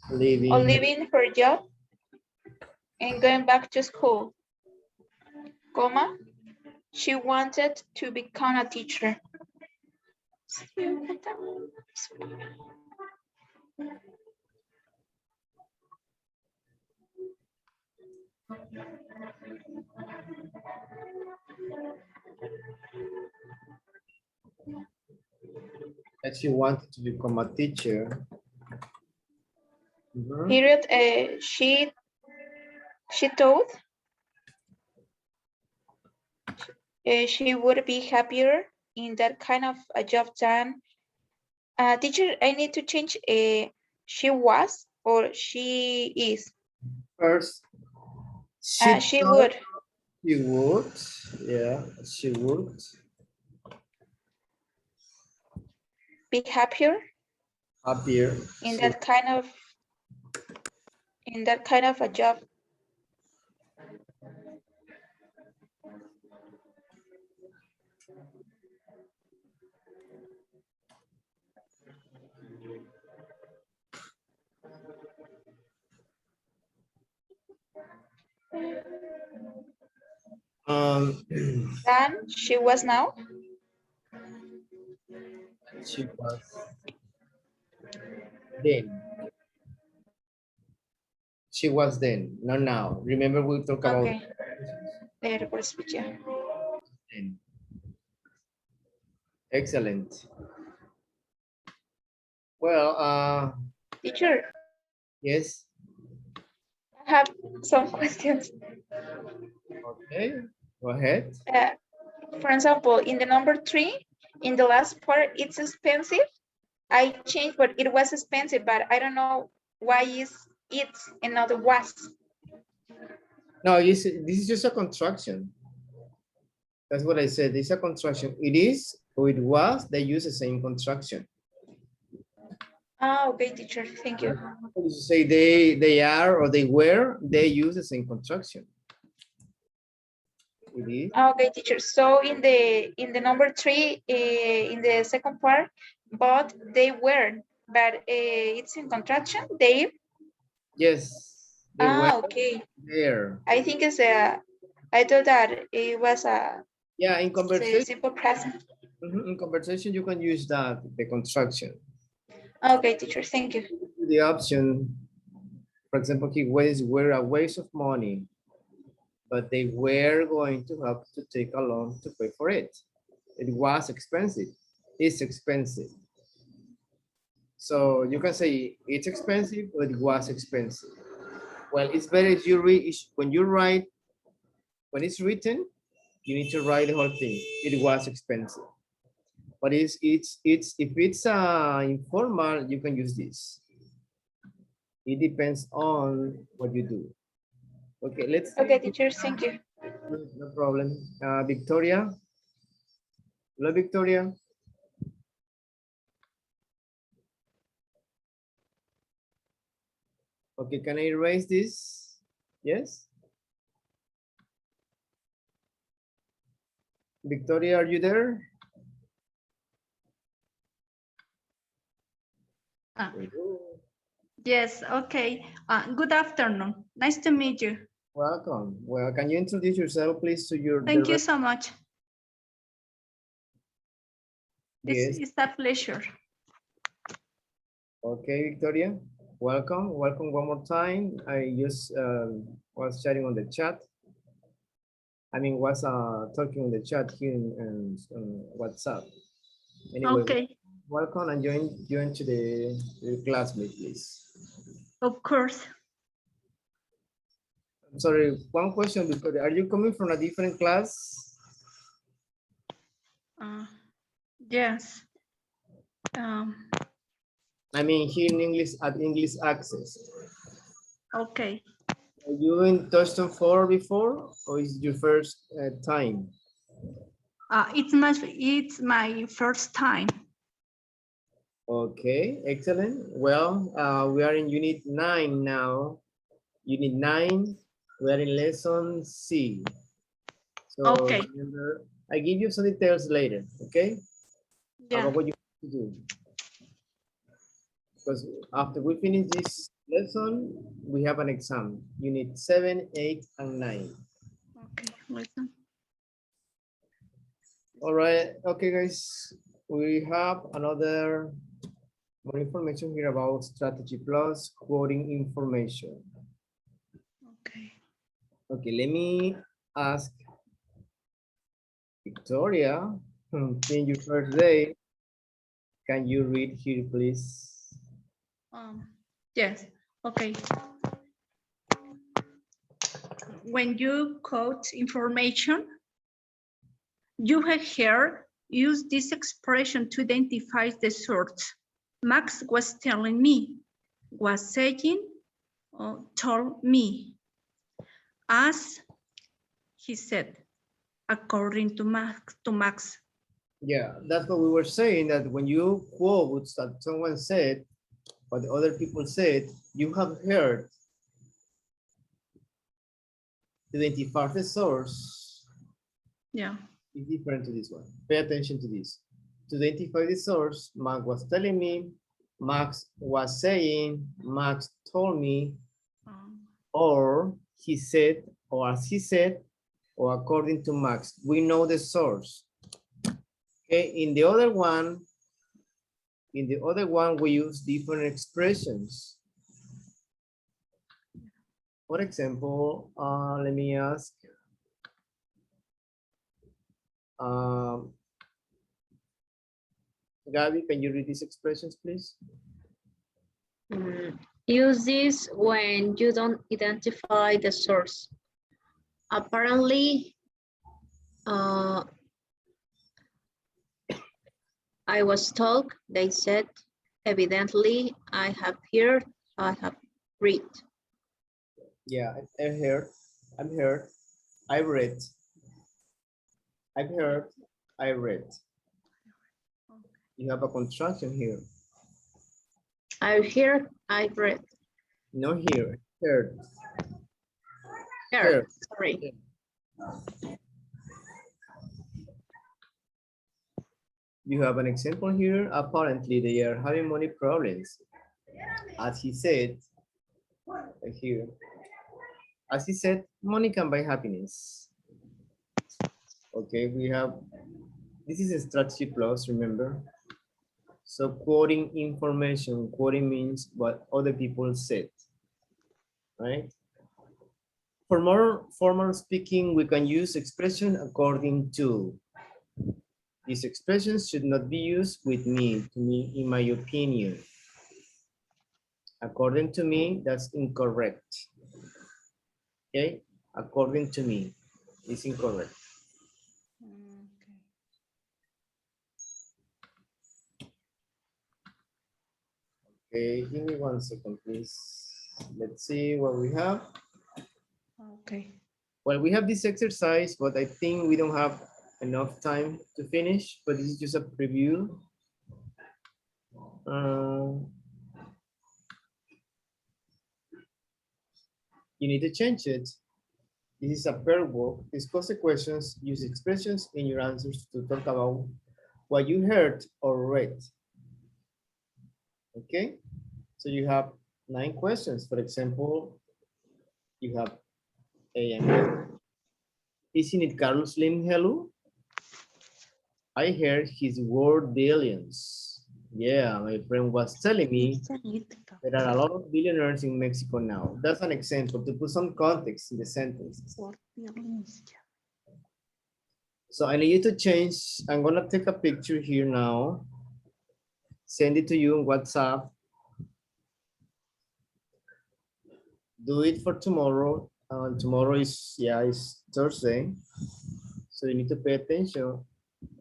Or leaving her job and going back to school, comma, she wanted to become a teacher. that she wanted to become a teacher. Mhm. Period. She thought she would be happier in that kind of a job than teacher. I need to change she was or she is. First, She would she would, yeah, she would be happier appear in that kind of a job. Than she was now. She was then. She was then, not now. Remember we talked about Okay. There was yeah. then. Excellent. Well, Teacher, yes. I have some questions. Okay, go ahead. For example, in the number 3, in the last part, it's expensive. I changed, but it was expensive, but I don't know why is it and not was. No, this is just a contraction. That's what I said. It's a contraction. It is or it was, they use the same contraction. Okay, teacher, thank you. When you say they are or they were, they use the same contraction. It is. Okay, teacher. So in the number 3, in the second part, but they were, but it's in contraction. They. Yes, they were Okay. there. I think it's I thought that it was a. Yeah, in conversation. Simple present. In conversation, you can use that, the construction. Okay, teacher, thank you. The option, for example, he were a waste of money, but they were going to have to take a loan to pay for it. It was expensive. It's expensive. So you can say it's expensive, but it was expensive. Well, it's better if you read, when you write, when it's written, you need to write the whole thing. It was expensive. But if it's informal, you can use this. It depends on what you do. Okay, let's. Okay, teacher, thank you. No problem. Victoria. Hello, Victoria. Okay, can I erase this? Yes. Victoria, are you there? Yes, okay. Good afternoon. Nice to meet you. Welcome. Well, can you introduce yourself, please, to your Thank you direct? so much. Yes. It's a pleasure. Okay, Victoria. Welcome. Welcome one more time. I just was chatting on the chat. I mean, was talking on the chat here in WhatsApp. Anyway, Okay, welcome and join to the classmate, please. of course. I'm sorry, one question, Victoria. Are you coming from a different class? Yes. I mean, here in English at English Access. Okay. Are you in Touchstone 4 before, or is it your first time? It's my first time. Okay, excellent. Well, we are in Unit 9 now. Unit 9, we are in Lesson C. So Okay. remember, I give you some details later, okay? Yeah. About what you have to do. Because after we finish this lesson, we have an exam. Unit 7, 8, and 9. Okay, listen. All right, okay, guys. We have another more information here about Strategy Plus quoting information. Okay. Okay, let me ask Victoria, in your first day, can you read here, please? Yes. Okay. When you quote information, you have here used this expression to identify the source. Max was telling me, was saying, or told me, as he said, according to Max. Yeah, that's what we were saying, that when you quote that someone said, or the other people said, you have heard to identify the source. Yeah. Is different to this one. Pay attention to this. To identify the source, Max was telling me, Max was saying, Max told me, or he said, or as he said, or according to Max. We know the source. Okay, in the other one, we use different expressions. For example, let me ask. Gabby, can you read these expressions, please? Use this when you don't identify the source. Apparently, I was told, they said, evidently, I have heard, I have read. Yeah, I've heard, I've read. I've heard, I read. You have a contraction here. I've heard, I've read. No here, heard. Heard, sorry. You have an example here. Apparently, they are having money problems. As he said, here, as he said, money can buy happiness. Okay, we have, this is a strategy plus, remember? So quoting information, quoting means what other people said, right? For more formal speaking, we can use expression according to. These expressions should not be used with me, to me, in my opinion. According to me, that's incorrect. Okay, according to me, it's incorrect. Okay, give me 1 second, please. Let's see what we have. Okay. Well, we have this exercise, but I think we don't have enough time to finish, but this is just a preview. You need to change it. This is a pair work. Discuss the questions, use expressions in your answers to talk about what you heard or read. Okay, so you have 9 questions. For example, you have A and B. Isn't it Carlos Slim? Hello? I heard his word billions. Yeah, my friend was telling me there are a lot of billionaires in Mexico now. That's an example to put some context in the sentences. So I need you to change. I'm gonna take a picture here now. Send it to you on WhatsApp. Do it for tomorrow. Tomorrow is, yeah, it's Thursday. So you need to pay attention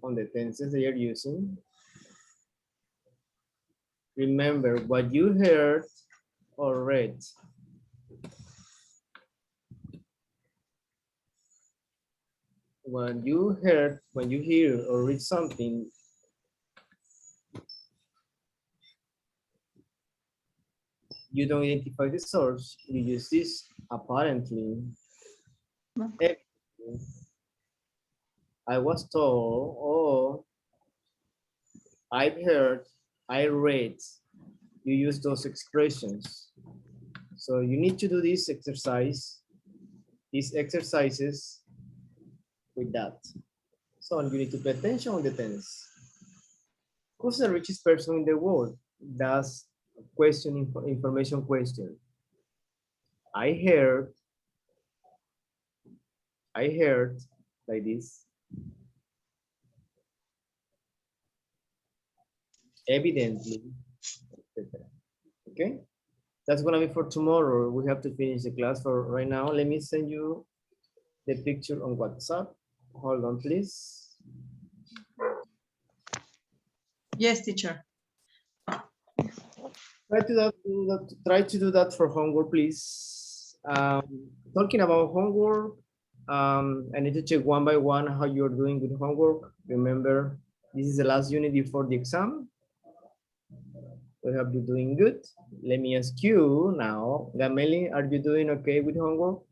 on the tenses they are using. Remember what you heard or read. When you hear or read something, you don't identify the source, you use this apparently. I was told, oh, I've heard, I read. You use those expressions. So you need to do this exercise, these exercises with that. So you need to pay attention on the tense. Who's the richest person in the world? That's a question, information question. I heard like this. Evidently, etc. Okay, that's gonna be for tomorrow. We have to finish the class for right now. Let me send you the picture on WhatsApp. Hold on, please. Yes, teacher. Try to do that for homework, please. Talking about homework, I need to check one by one how you're doing with homework. Remember, this is the last unit before the exam. We hope you're doing good. Let me ask you now, Gameli, are you doing okay with homework?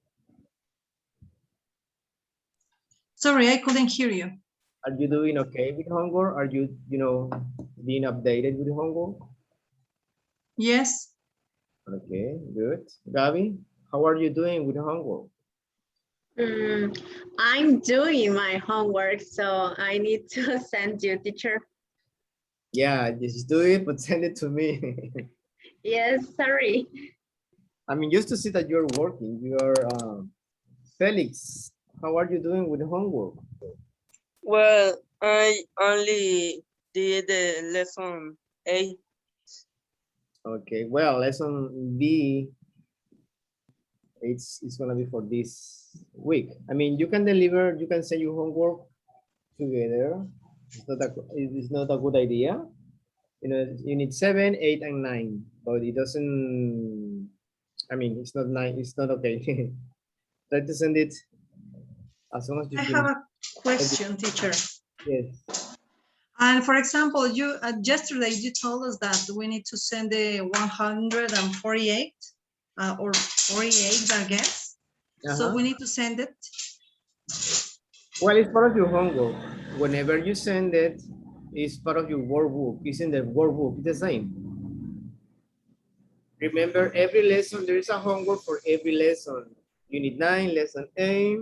Sorry, I couldn't hear you. Are you doing okay with homework? Are you, being updated with homework? Yes. Okay, good. Gabi, how are you doing with homework? I'm doing my homework, so I need to send you, teacher. Yeah, just do it, but send it to me. Yes, sorry. I mean, just to see that you're working. You're Felix. How are you doing with homework? Well, I only did the lesson 8. Okay, well, lesson B, it's gonna be for this week. I mean, you can send your homework together. It's not a good idea. You need 7, 8, and 9, but it doesn't, I mean, it's not 9, it's not okay. Try to send it as soon as you I finish. have a question, teacher. Yes. And for example, you yesterday you told us that we need to send the 148 or 48, I guess. So we need to send it. Well, it's part of your homework. Whenever you send it, it's part of your workbook. It's in the workbook. It's the same. Remember, every lesson, there is a homework for every lesson. Unit 9, lesson A,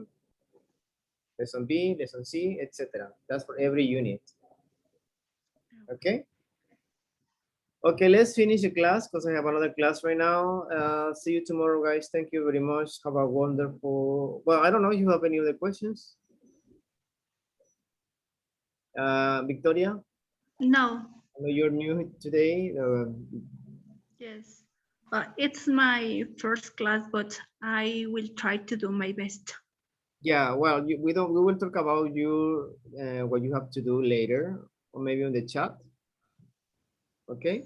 lesson B, lesson C, etc. That's for every unit. Okay? Okay, let's finish the class because I have another class right now. See you tomorrow, guys. Thank you very much. Have a wonderful, well, I don't know if you have any other questions. Victoria? No. I know you're new today. Yes. It's my first class, but I will try to do my best. Yeah, well, we will talk about you, what you have to do later, or maybe on the chat. Okay?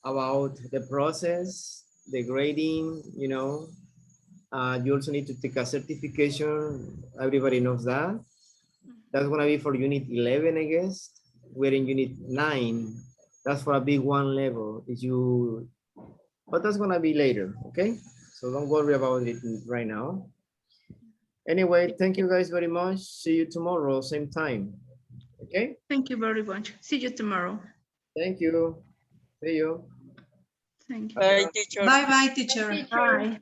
About the process, the grading, you also need to take a certification. Everybody knows that. That's gonna be for unit 11, I guess. We're in unit 9. That's for a big one level. But that's gonna be later, okay? So don't worry about it right now. Anyway, thank you guys very much. See you tomorrow, same time. Okay? Thank you very much. See you tomorrow. Thank you. See you. Thank you. Bye, teacher. Bye-bye, teacher. Bye.